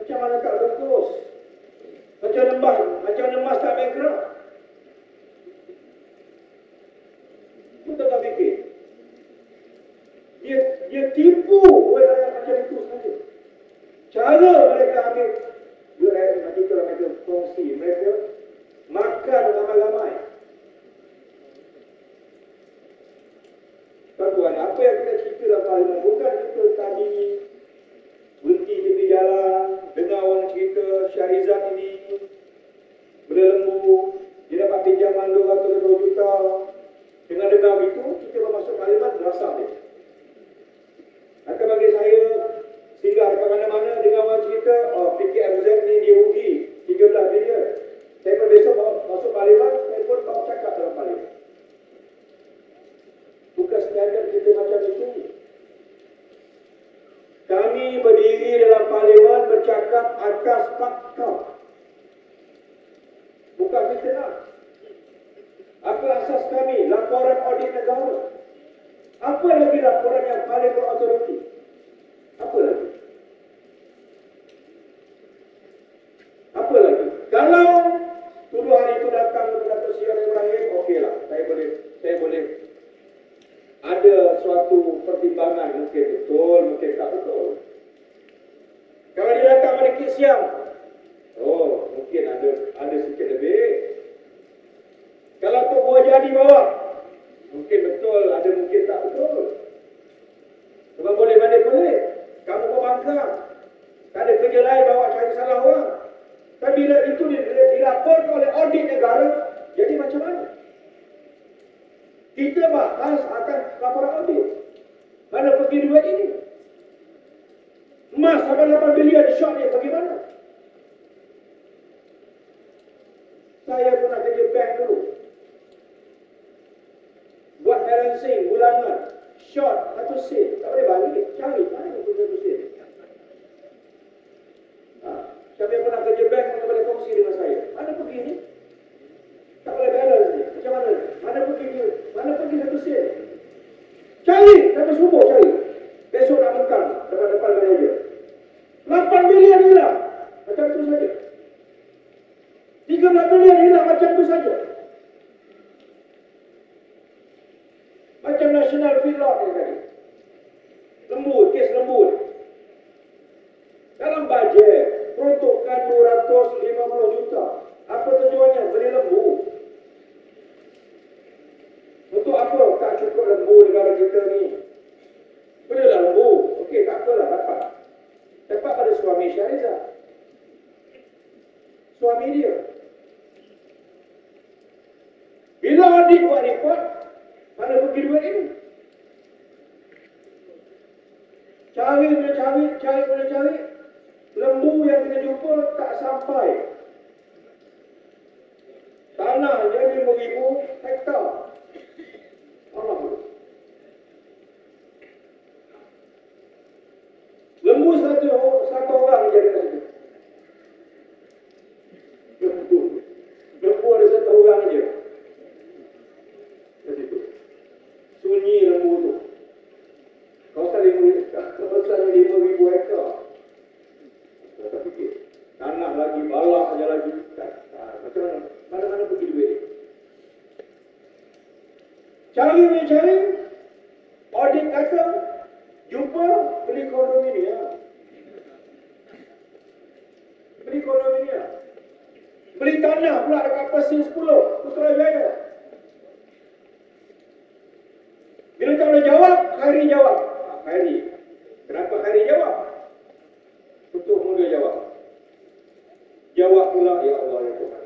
[SPEAKER 2] Macam mana tak bungkus? Macam mana emas tak bankrupt? Kita tak fikir. Dia tipu orang macam itu saja. Cara mereka ambil duit rakyat macam itu, mereka kongsi, mereka makan ramai-ramai. Tuan-tuan, apa yang kita cerita dalam parlimen bukan kita tadi berhenti di tepi jalan, dengar orang cerita Syahrizat ini berlembu, dia dapat pinjaman 200 juta. Dengan dengar itu, kita masuk parlimen berasa dia. Maka bagi saya, singgah ke mana-mana dengar orang cerita, PKMZ ni dia rugi 13 bilion. Saya pun besok masuk parlimen, saya pun tak cakap dalam parlimen. Bukan standard kita macam itu. Kami berdiri dalam parlimen bercakap atas fakta. Bukan fitnah. Apa asas kami? Laporan audit negara. Apa lagi laporan yang paling berautoriti? Apa lagi? Apa lagi? Kalau tuduhan itu datang kepada Presiden Ibrahim, okeylah. Saya boleh ada suatu pertimbangan, mungkin betul, mungkin tak betul. Kalau dia datang pada kes siang, mungkin ada sikit lebih. Kalau Tok Buah jadi bawa, mungkin betul, ada mungkin tak betul. Sebab boleh manipulate. Kamu kau bangka, tak ada kerja lain bawa cari salah orang. Tapi bila itu dilaporkan oleh audit negara, jadi macam mana? Kita bahas akan laporan audit. Mana pergi duit ini? Emas sampai 8 bilion di short ni bagaimana? Saya pun nak kerja bank dulu. Buat balancing bulanan. Short satu sen. Tak boleh balik. Cari mana itu satu sen. Siapa yang pernah kerja bank mana boleh kongsi dengan saya? Mana pergi ni? Tak boleh balance ni. Macam mana? Mana pergi satu sen? Cari. Sampai subuh cari. Besok nak mentang. Depan-depan manager. 8 bilion hilang. Macam itu saja. 13 bilion hilang macam itu saja. Macam National Field Lot ni tadi. Lembut, kes lembut. Dalam bajet, peruntukan 250 juta. Apa tujuannya? Beli lembu. Untuk apa tak cukup lembu negara kita ni? Belilah lembu. Okey, tak apalah, dapat. Dapat pada suami Syahrizal. Suami dia. Bila adik buat report, mana pergi duit ini? Cari. Lembu yang kita jumpa tak sampai. Tanahnya 5,000 hektar. Allah. Lembu satu orang jadi kat situ. Lembu ada satu orang je. Kat situ. Sunyi lembu tu. Kawasan 5,000 hektar. Tak fikir. Tanah lagi, balak saja lagi. Macam mana? Mana-mana pergi duit. Cari. Audit kata, jumpa beli kondominium. Beli tanah pula dekat Pasir 10, Putrajaya. Bila tak boleh jawab, Khairi jawab. Khairi. Kenapa Khairi jawab? Betul muda jawab. Jawab pula, ya Allah, ya Tuhan.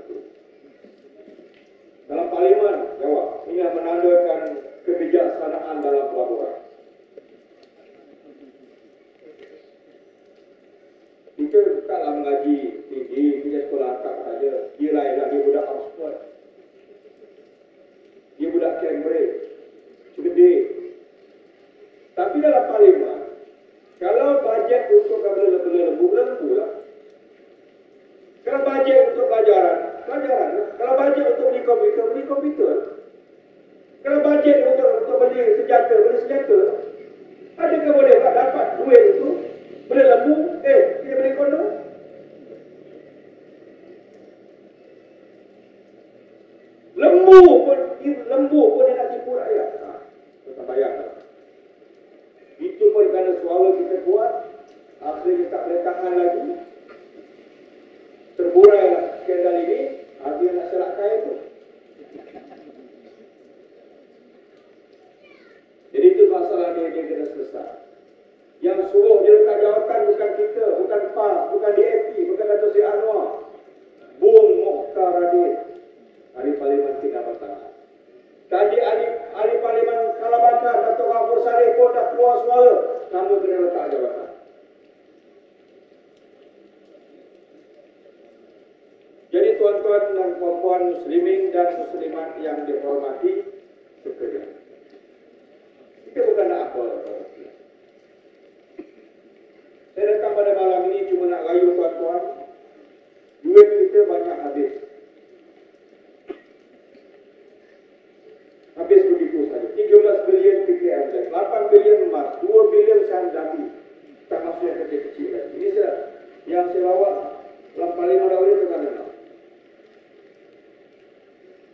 [SPEAKER 2] Dalam parlimen, jawab. Ini yang menandakan kebijaksanaan dalam pelaburan. Kita taklah mengaji tinggi, kita sekolah atas saja. Dia lain lagi budak Oxford. Dia budak Cambridge. Gede. Tapi dalam parlimen, kalau bajet untuk lembu lah. Kalau bajet untuk pelajaran. Kalau bajet untuk beli komputer. Kalau bajet untuk beli senjata. Adakah boleh dapat duit itu? Beli lembu, kita beli kondom. Lembu pun dia nak tipu rakyat. Kita bayangkan. Itu pun kerana suara kita kuat, akhirnya tak boleh tahan lagi. Terburailah skandal ini, dia nak selak kaya tu. Jadi itu masalah dia kena selesai. Yang suruh dia letak jawatan bukan kita, bukan PAS, bukan DAP, bukan Dato' Seri Anwar. Bung Mokhtar Radin, Ahli Parlimen Kinabalu. Tadi ahli Parlimen Kalabakar, Dato' Ghafur Saleh pun dah keluar suara. Kamu kena letak jawatan. Jadi tuan-tuan dan puan-puan muslimin dan muslimat yang dihormati sekalian. Kita bukan nak apa. Saya datang pada malam ini cuma nak rayu tuan-tuan. Duit kita banyak habis. Habis begitu saja. 13 bilion PKM, 8 bilion emas, 2 bilion sandali. Tak masuk yang kecil-kecil lagi. Ini yang saya bawa dalam parlimen dahulu itu kan.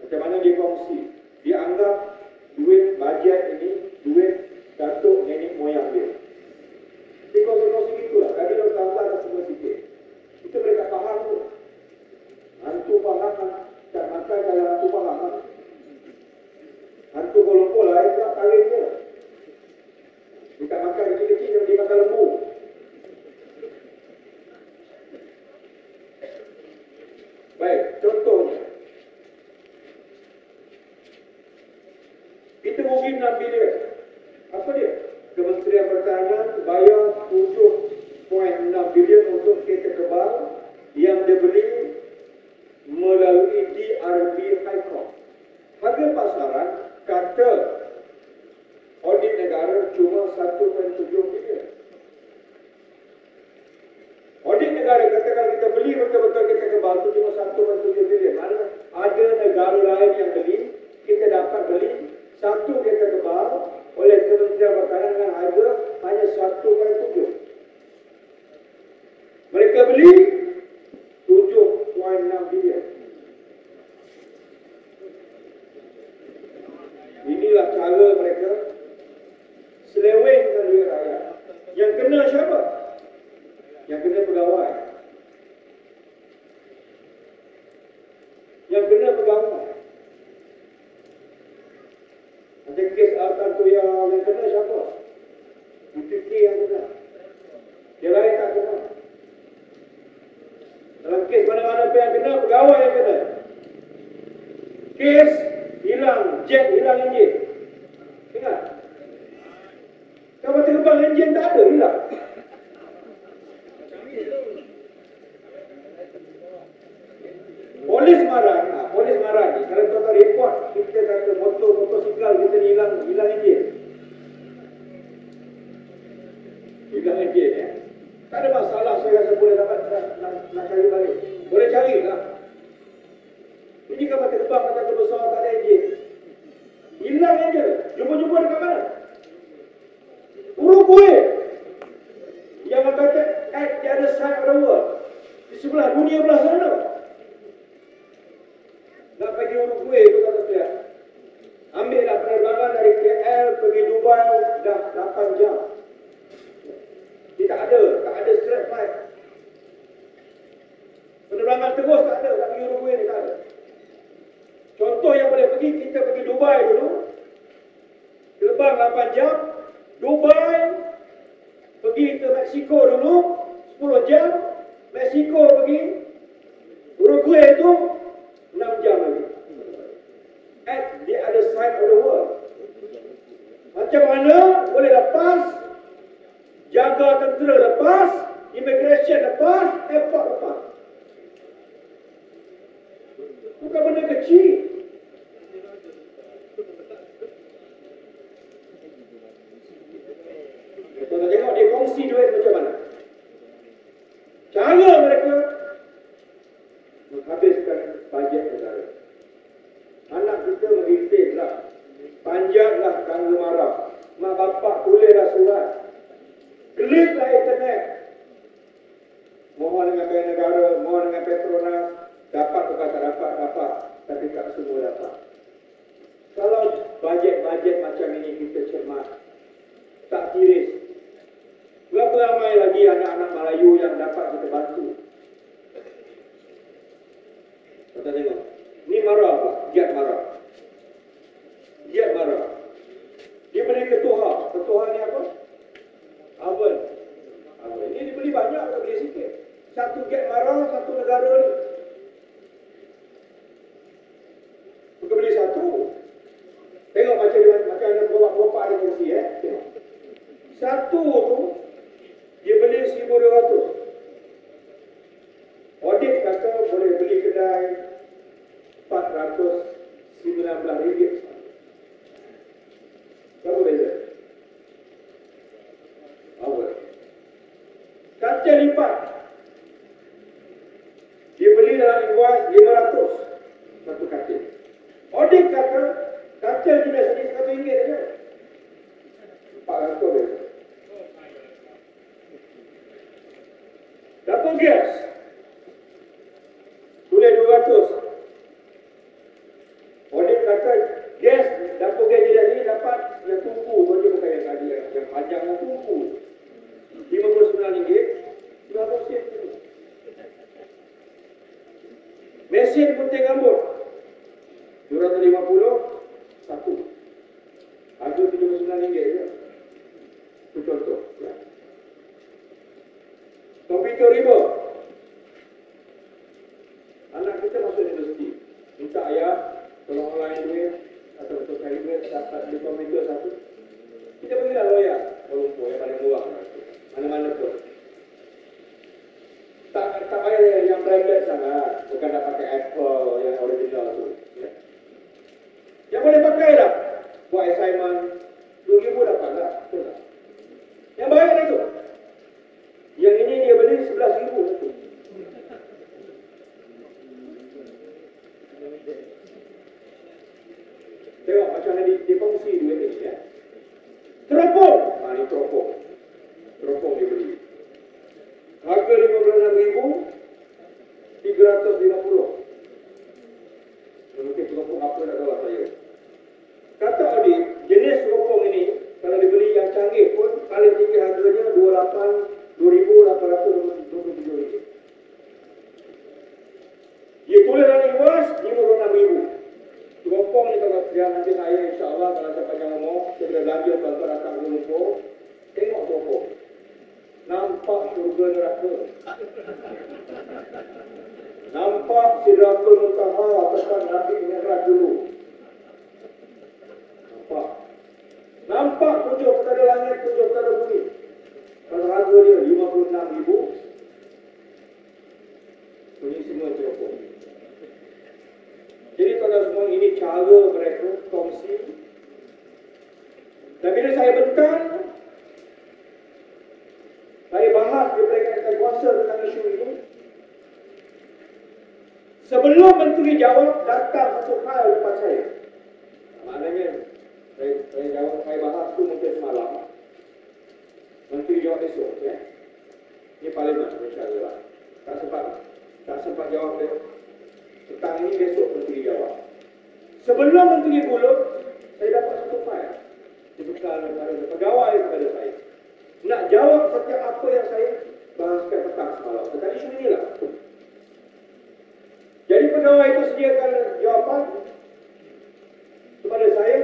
[SPEAKER 2] Macam mana dikongsi? Dianggap duit bajet ini, duit datuk nenek moyang dia. Dikongsi gitulah. Tadi dah tambah dah semua sikit. Itu mereka faham tu. Hantu faham, tak makan kalau hantu faham. Hantu kolombo lah, itu tak tarik dia. Dia tak makan kecil-kecil, dia makan lembu. Baik, contohnya. Kita rugi 6 bilion. Apa dia? Kementerian Pertahanan bayar 7.6 bilion untuk kereta kebal yang dibeli melalui DRB High Court. Harga pasaran kata audit negara cuma 1.7 bilion. Audit negara kata kalau kita beli betul-betul kereta kebal itu cuma 1.7 bilion. Mana ada negara lain yang beli, kita dapat beli satu kereta kebal oleh Kementerian Pertahanan dengan harga hanya 1.7. Mereka beli 7.6 bilion. Inilah cara mereka selewengkan duit rakyat. Yang kena siapa? Yang kena pegawai. Yang kena pegawai. Ada kes Altan Toya yang kena siapa? UTK yang kena. Dia lain tak kena. Dalam kes mana-mana yang kena, pegawai yang kena. Kes hilang jet, hilang enjin. Ingat? Kapal terbang enjin tak ada, hilang. Polis marah ni. Kalau tuan-tuan report, kita kata motosikal kita ni hilang enjin. Hilang enjin ya. Tak ada masalah, saya rasa boleh dapat nak cari balik. Boleh cari lah. Ini kapal terbang macam besar tak ada enjin. Hilang enjin. Jumpa-jumpa dekat mana? Uruguay. Yang kata at the other side of the world. Di sebelah dunia belah sana. Nak pergi Uruguay tu kata saya. Ambil lah penerbangan dari KL pergi Dubai dah 8 jam. Tak ada straight flight. Penerbangan terus tak ada, nak pergi Uruguay ni tak ada. Contoh yang boleh pergi, kita pergi Dubai dulu. Terbang 8 jam. Dubai, pergi ke Mexico dulu, 10 jam. Mexico pergi. Uruguay itu 6 jam lagi. At the other side of the world. Macam mana boleh lepas, jaga tentera lepas, immigration lepas, airport lepas. Bukan benda kecil. Tuan-tuan tengok dia kongsi duit macam mana. Cara mereka menghabiskan bajet negara. Anak kita mengintiplah, panjatlah tangga marah. Mak bapak tulislah surat. Kliklah internet. Mohon dengan pihak negara, mohon dengan Petronas, dapat atau tak dapat, tapi tak semua dapat. Kalau bajet-bajet macam ini kita cermat, tak tiris, berapa ramai lagi anak-anak Melayu yang dapat kita bantu? Kita tengok, ni marah apa? Giat marah. Dia beli ketuha ni apa? Oven. Ini dibeli banyak, tak beli sikit. Satu get marah, satu negara ni. Bukan beli satu. Tengok macam ada bapak ada kursi tengok. Satu tu dia beli 1,200. Audit kata boleh beli kedai 419 ringgit. Berapa beza? Kaca lipat. Dia beli dalam invoice 500 satu kaca. Audit kata kaca jenis ni RM1 saja. 400 beza. Dapur gas tulis 200. Audit kata gas dapur gas jenis ni dapat yang tumpu tu je, bukan yang tadi yang panjang yang tumpu. RM59, 200 sen. Mesin gunting rambut RM250 satu. Harga RM79 je. Itu contoh. Ya. Komputer riba. Anak kita masuk universiti, minta ayah tolong online duit atau untuk cari duit dapat beli komputer satu. Kita pergilah lawyer Kuala Lumpur yang paling murah. Mana-mana pun. Tak payah yang branded sangat. Bukan nak pakai Apple yang original tu. Ya. Yang boleh pakai lah. Buat assignment. RM2,000 dapat lah. Betul tak? Yang baik itu. Yang ini dia beli RM11,000 satu. Tengok macam mana dikongsi duit ni. Ya. Teropong. Ini teropong. Teropong dia beli. Harga RM56,000, RM350. Mungkin teropong apa tak tahu saya. Kata audit, jenis teropong ini kalau dibeli yang canggih pun paling tinggi harganya RM2,827. Dia tulis dalam invoice RM56,000. Teropong ni kalau nanti saya insya-Allah kalau saya panjang umur, saya boleh belanja tuan-tuan datang ke Kuala Lumpur, tengok teropong. nampak syurga neraka. Nampak Sidratul Muntaha pesan Nabi Mi'raj dulu. Nampak tujuh perkara langit, tujuh perkara bumi. Kalau harga dia 56,000. Ini semua cukup. Jadi kalau semua ini cara mereka kongsi. Dan bila saya bentang, saya bahas di mereka yang kuasa tentang isu ini. Sebelum menteri jawab, datang satu hal depan saya. Maknanya, saya jawab, saya bahas itu mungkin semalam. Menteri jawab esok, ya. Ini parlimen, insyaAllah. Tak sempat jawab dia. Petang ini besok menteri jawab. Sebelum menteri pulang, saya dapat satu file. Dibekal daripada pegawai kepada saya. Nak jawab setiap apa yang saya bahaskan petang semalam. Tentang isu inilah. Jadi pegawai itu sediakan jawapan kepada saya.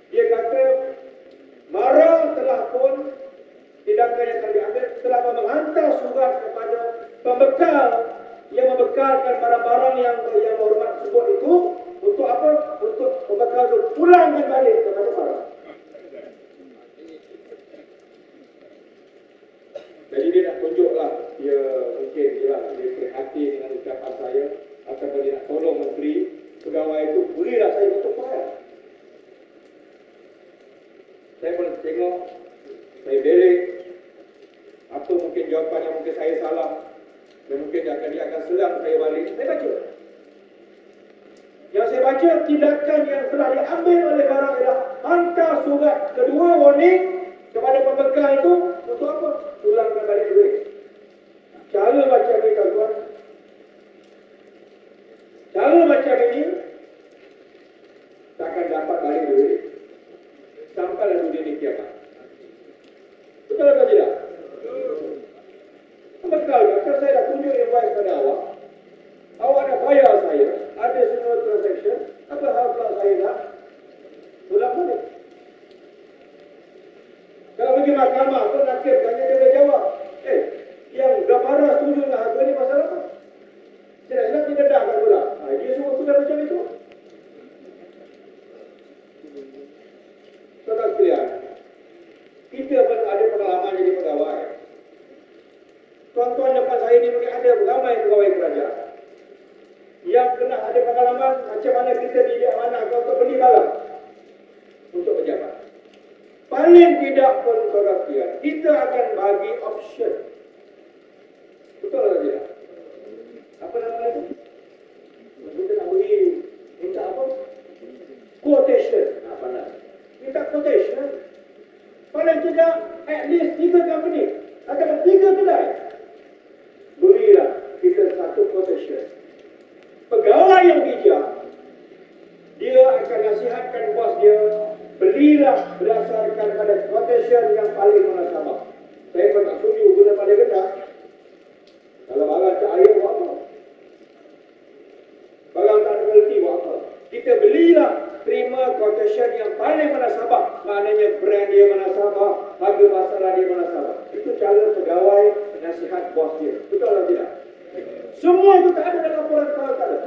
[SPEAKER 2] Dia kata, Mara telah pun tindakan yang akan diambil telah menghantar surat kepada pembekal yang membekalkan barang-barang yang hormat tersebut itu untuk apa? Untuk pembekal itu pulangkan balik kepada Mara. Jadi dia nak tunjuklah, dia mungkin dia prihatin dengan ucapan saya ataupun dia nak tolong menteri, pegawai itu berilah saya untuk file. Saya pun tengok, saya belik, apa mungkin jawapan yang mungkin saya salah dan mungkin dia akan serang saya balik. Saya baca. Yang saya baca, tindakan yang telah diambil oleh barang ialah hantar surat kedua warning kepada pembekal itu untuk apa? Pulangkan balik duit. Cara baca ini, tuan-tuan. Cara baca ini takkan dapat balik duit sampailah dunia ini kiamat. Betul atau tidak? Betul. Kalau saya dah tunjuk invoice pada awak, awak dah bayar saya, ada semua transaction, apa hal pula saya nak pulang balik? Kalau pergi mahkamah, tu nakirkannya dia boleh jawab. Yang gambaran setuju dengan harga ni pasal apa? Saya nak tidak dah kan pula. Dia semua sudah macam itu. Saudara sekalian, kita pun ada pengalaman jadi pegawai. Tuan-tuan depan saya ni mungkin ada ramai pegawai kerajaan yang pernah ada pengalaman macam mana kita didik amanah untuk beli barang untuk pejabat. Paling tidak pun saudara sekalian, kita akan bagi option. Betul atau tidak? Apa nama itu? Kita nak beri, minta apa? Quotation. Apa nak? Minta quotation. Paling tidak, at least 3 company atau 3 kedai. Berilah kita satu quotation. Pegawai yang bijak, dia akan nasihatkan bos dia, belilah berdasarkan pada quotation yang paling munasabah. Saya pun tak setuju guna pada gedang. Kalau barang cak air buat apa? Barang tak quality buat apa? Kita belilah, terima quotation yang paling munasabah. Maknanya brand dia munasabah, harga masalah dia munasabah. Itu cara pegawai nasihat bos dia. Betul atau tidak? Semua itu tak ada dalam laporan file tak ada.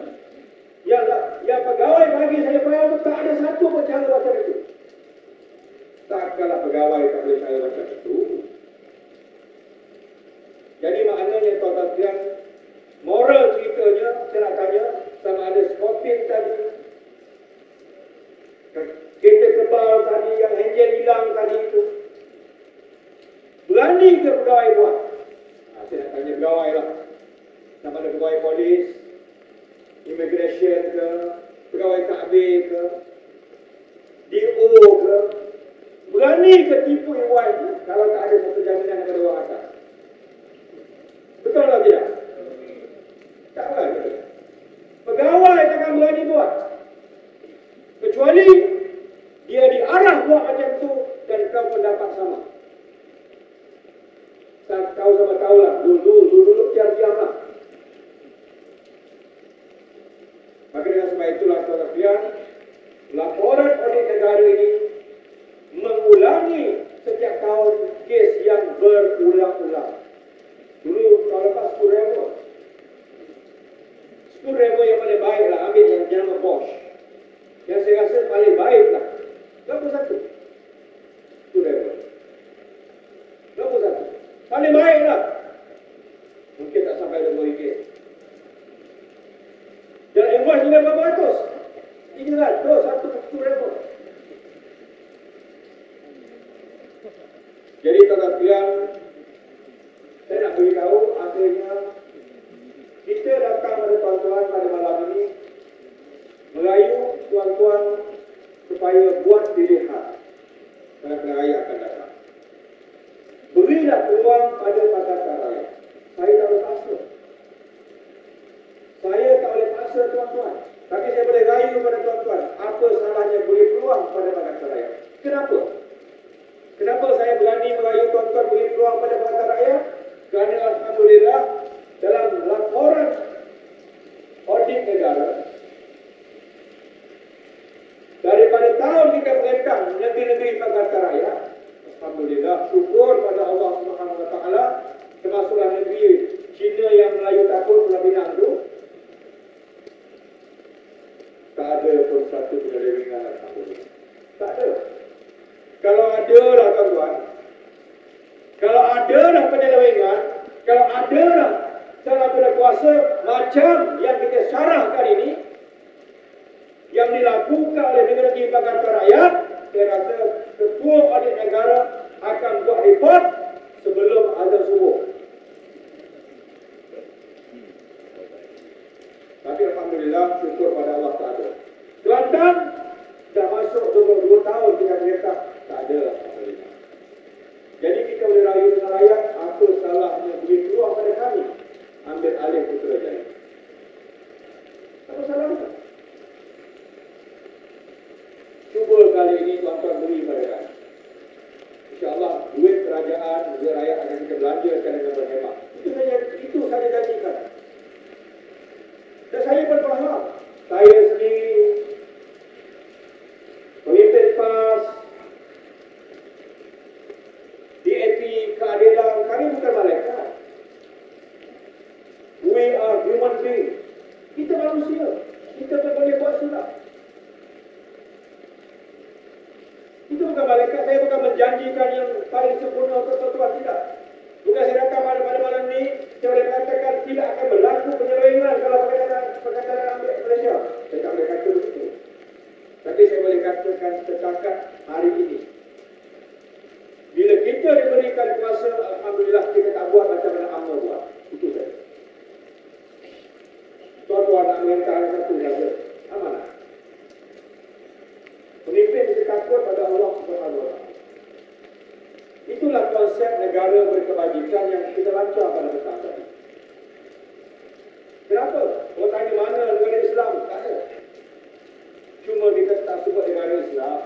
[SPEAKER 2] Yang pegawai bagi saya file itu tak ada satu pun cara macam itu. Takkanlah pegawai tak boleh cara macam itu. Jadi maknanya tuan-tuan sekalian, moral ceritanya, saya nak tanya, sama ada skopin tadi, kereta kebal tadi, yang enjin hilang tadi itu, berani ke pegawai buat? Saya nak tanya pegawai lah. Sama ada pegawai polis, immigration ke, pegawai takbir ke, DO ke, berani ke tipu invoice ni kalau tak ada satu jaminan daripada orang atas? Betul atau tidak? Tak berani. Pegawai takkan berani buat. Kecuali dia diarah buat macam tu dan kau pun dapat sama. Tak tahu sama tahulah. Dulu diam-diam lah. Maka dengan sebab itulah tuan-tuan sekalian, laporan audit negara ini mengulangi setiap tahun kes yang berulang paling baik lah. Nombor satu. Itu level. Nombor satu. Paling baik lah. Mungkin tak sampai RM20. Dan invoice juga berapa ratus? 300, satu level. Jadi tuan-tuan sekalian, saya nak beritahu akhirnya kita datang pada tuan-tuan pada malam ini merayu tuan-tuan supaya buat dilihat pada pilihan akan datang. Berilah peluang pada Pakatan Raya. Saya tak boleh paksa. Saya tak boleh paksa tuan-tuan. Tapi saya boleh rayu pada tuan-tuan. Apa salahnya beri peluang pada Pakatan Raya? Kenapa? Kenapa saya berani merayu tuan-tuan beri peluang pada Pakatan Raya? Kerana alhamdulillah dalam laporan audit negara daripada tahun kita perintah negeri-negeri Pakatan Raya, alhamdulillah syukur pada Allah Subhanahu Wa Taala, termasuklah negeri China yang Melayu takut Pulau Pinang itu, tak ada pun satu penyelewengan alhamdulillah. Tak ada. Kalau ada lah tuan-tuan, kalau ada lah penyelewengan, kalau ada lah salah kuasa macam yang kita syarahkan ini, yang dilakukan oleh negeri Pakatan Rakyat, saya rasa Ketua Audit Negara akan buat report sebelum azan subuh. Tapi alhamdulillah syukur pada Allah tak ada. Kelantan dah masuk 22 tahun kita kereta, tak ada alhamdulillah. Jadi kita boleh rayu dengan rakyat, apa salahnya beri peluang pada kami ambil alih Putrajaya. Apa salahnya? Cuba kali ini tuan-tuan beri pada kami. InsyaAllah duit kerajaan, duit rakyat akan kita belanjakan dengan berhemat. Itu saja janjikan. Dan saya pun faham. Saya sendiri pemimpin PAS, DAP, keadilan, kami bukan malaikat. We are human beings. Kita manusia. Kita tak boleh buat silap. Itu bukan malaikat. Saya bukan menjanjikan yang paling sempurna untuk tuan-tuan, tidak. Bukan saya datang pada malam ini, saya boleh katakan tidak akan berlaku penyelewengan kalau perkataan ambil Malaysia. Saya tak boleh kata begitu. Tapi saya boleh katakan setakat hari ini. Bila kita diberikan kuasa, alhamdulillah kita tak buat macam mana UMNO buat. Itu saja. Tuan-tuan nak minta satu saja. Amanah. Pemimpin kita takut pada Allah Subhanahu Wa Taala. Itulah konsep negara berkebajikan yang kita lancar pada petang tadi. Kenapa? Orang tanya mana negara Islam? Tak ada. Cuma kita tak sebut negara Islam,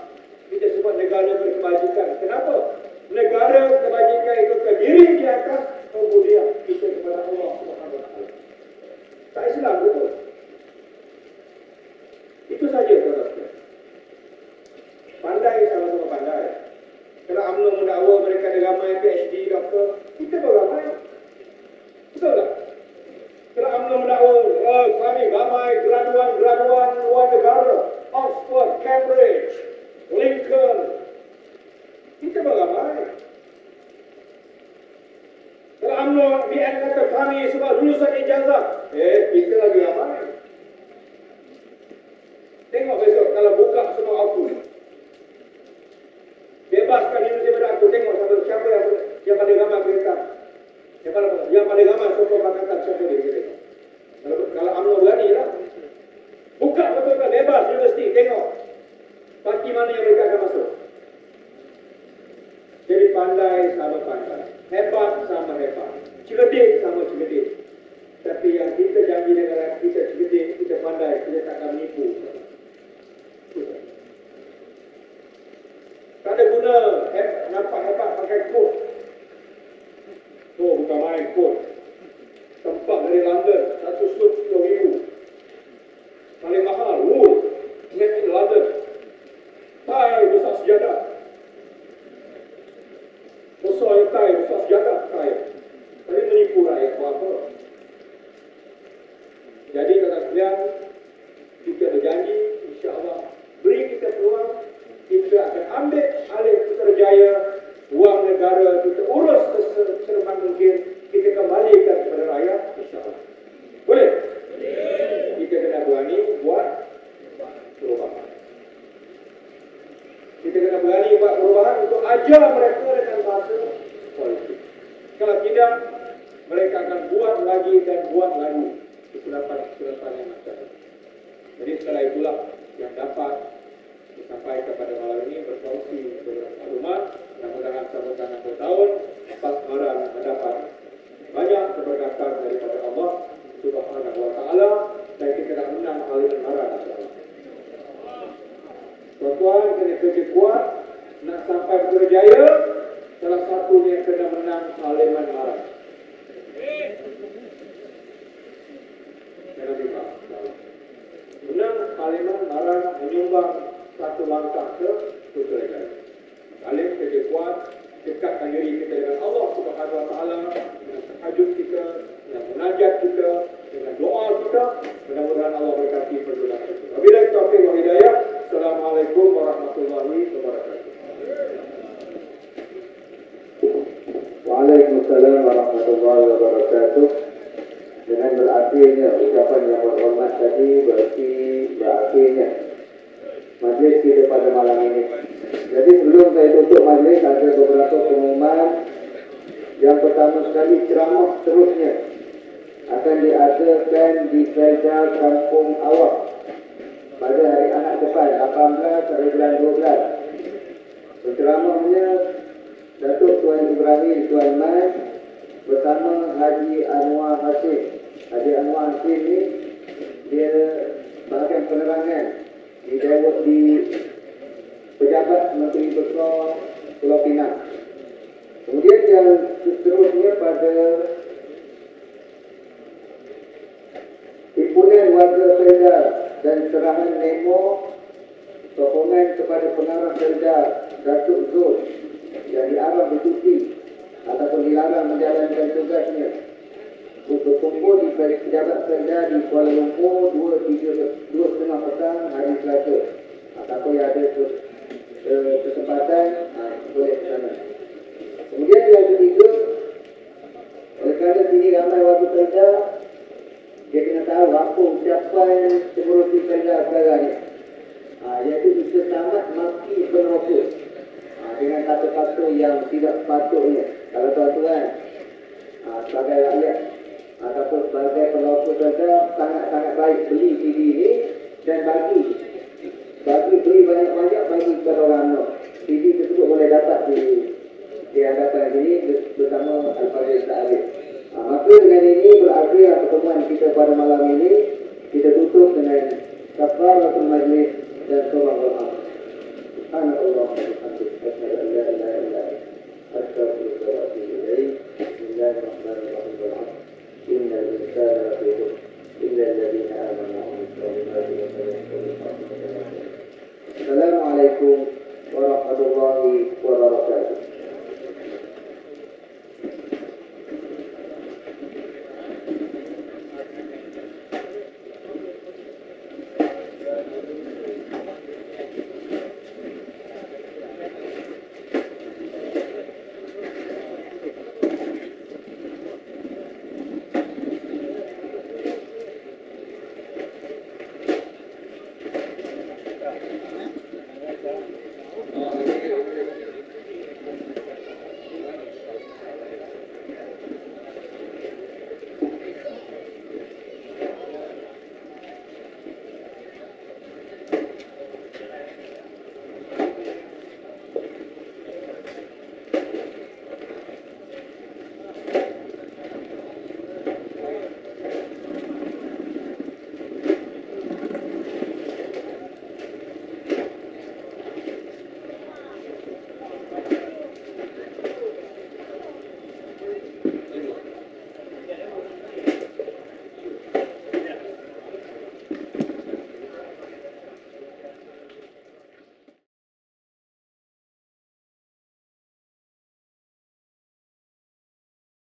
[SPEAKER 2] kita sebut negara berkebajikan. Kenapa? Negara kebajikan itu terdiri di atas ubudiyah kita kepada Allah Subhanahu Wa Taala. Tak Islam betul. Itu saja tuan-tuan. Pandai sama-sama pandai. Kalau UMNO mendakwa mereka ada ramai PhD, doktor, kita beramai. Betul tak? Kalau UMNO mendakwa kami ramai graduan luar negara, Oxford, Cambridge, Lincoln, kita beramai. Kalau UMNO BN kata kami sebab lulusan ijazah, kita lagi ramai. Tengok besok kalau buka semua aku. Bebaskan Indonesia pada aku. Tengok siapa yang pada gambar kereta. Yang pada gambar sokong pakatan siapa dia. Kalau UMNO berani lah. Buka betul-betul bebas universiti. Tengok. Parti mana yang mereka akan masuk. Jadi pandai sama pandai. Hebat sama hebat. Cerdik sama cerdik. Tapi yang kita janji dengan kita cerdik, kita pandai, kita tak akan menipu. Tak ada guna nampak hebat pakai kod. Oh, bukan main kod. Tempat dari London, satu suit RM10,000. Paling mahal, wool, made in London. Tai besar sejadah. Besar yang tai, besar sejadah, tai. Tapi menipu rakyat apa? Jadi kata sekalian, kita berjanji, insya Allah, beri kita ambil alih Putrajaya, wang negara kita urus secepat mungkin, kita kembalikan kepada rakyat, insyaAllah. Boleh? Kita kena berani buat perubahan. Kita kena berani buat perubahan untuk ajar mereka dengan bahasa politik. Kalau tidak, mereka akan buat lagi dan buat lagi kesilapan yang macam. Jadi setelah itulah yang dapat disampaikan pada malam ini berkongsi dengan maklumat. Mudah-mudahan sambutan akhir tahun Pas Maran mendapat banyak keberkatan daripada Allah Subhanahu wa Ta'ala, dan kita nak menang Parlimen Maran, insyaAllah. Tuan-tuan kena kerja kuat nak sampai berjaya. Salah satunya kena menang Parlimen Maran. Kena juga menang Parlimen Maran menyumbang satu langkah ke Putrajaya. Paling kerja kuat, dekatkan diri kita dengan Allah Subhanahu wa Ta'ala, dengan tahajud kita, dengan munajat kita, dengan doa kita. Mudah-mudahan Allah berkati perjuangan kita. Wabillahi taufiq wal hidayah. Assalamualaikum warahmatullahi wabarakatuh.
[SPEAKER 1] Waalaikumsalam warahmatullahi wabarakatuh. Dengan berakhirnya ucapan yang berhormat tadi, berarti berakhirnya majlis kita pada malam ini. Jadi sebelum saya tutup majlis, ada beberapa pengumuman. Yang pertama sekali, ceramah seterusnya akan diadakan di Selja Kampung Awak pada hari Ahad depan, 18 hari bulan 12. Penceramahnya Datuk Tuan Ibrahim Tuan Mas bersama Haji Anwar Hashim. Haji Anwar Hashim ni dia bahagian penerangan di Pejabat Menteri Besar Pulau Pinang. Kemudian yang seterusnya pada himpunan warga Selja dan serahan Nemo sokongan kepada pengarah Selja Datuk Zul yang diarah bercuti ataupun dilarang menjalankan tugasnya berkumpul di Pejabat Selja di Kuala Lumpur 2.30 petang hari Selasa. Ataupun yang ada kesempatan boleh ke sana. Kemudian yang ketiga, oleh kerana sini ramai warga Selja, dia kena tahu apa ucapan pengurusi Selja sekarang ni, iaitu kita sangat maki penerokok dengan kata-kata yang tidak sepatutnya. Kalau tuan-tuan sebagai rakyat ataupun sebagai penerokok Selja, sangat-sangat baik beli CD ini dan bagi beli banyak-banyak bagi kepada orang no. CD tersebut boleh dapat di hadapan ini bersama Al-Fadhil Ta'arif. Maka dengan ini berakhir pertemuan kita pada malam ini. Kita tutup dengan kafaratul majlis dan surah al-Am. Subhanallah walhamdulillah, asyhadu an la ilaha illa anta, astaghfiruka wa atubu ilaik. Bismillahirrahmanirrahim. Innal insana lafi khusr illa alladhina amanu wa amilus salihati wa tawasaw bil haqqi wa tawasaw. Assalamualaikum warahmatullahi wabarakatuh.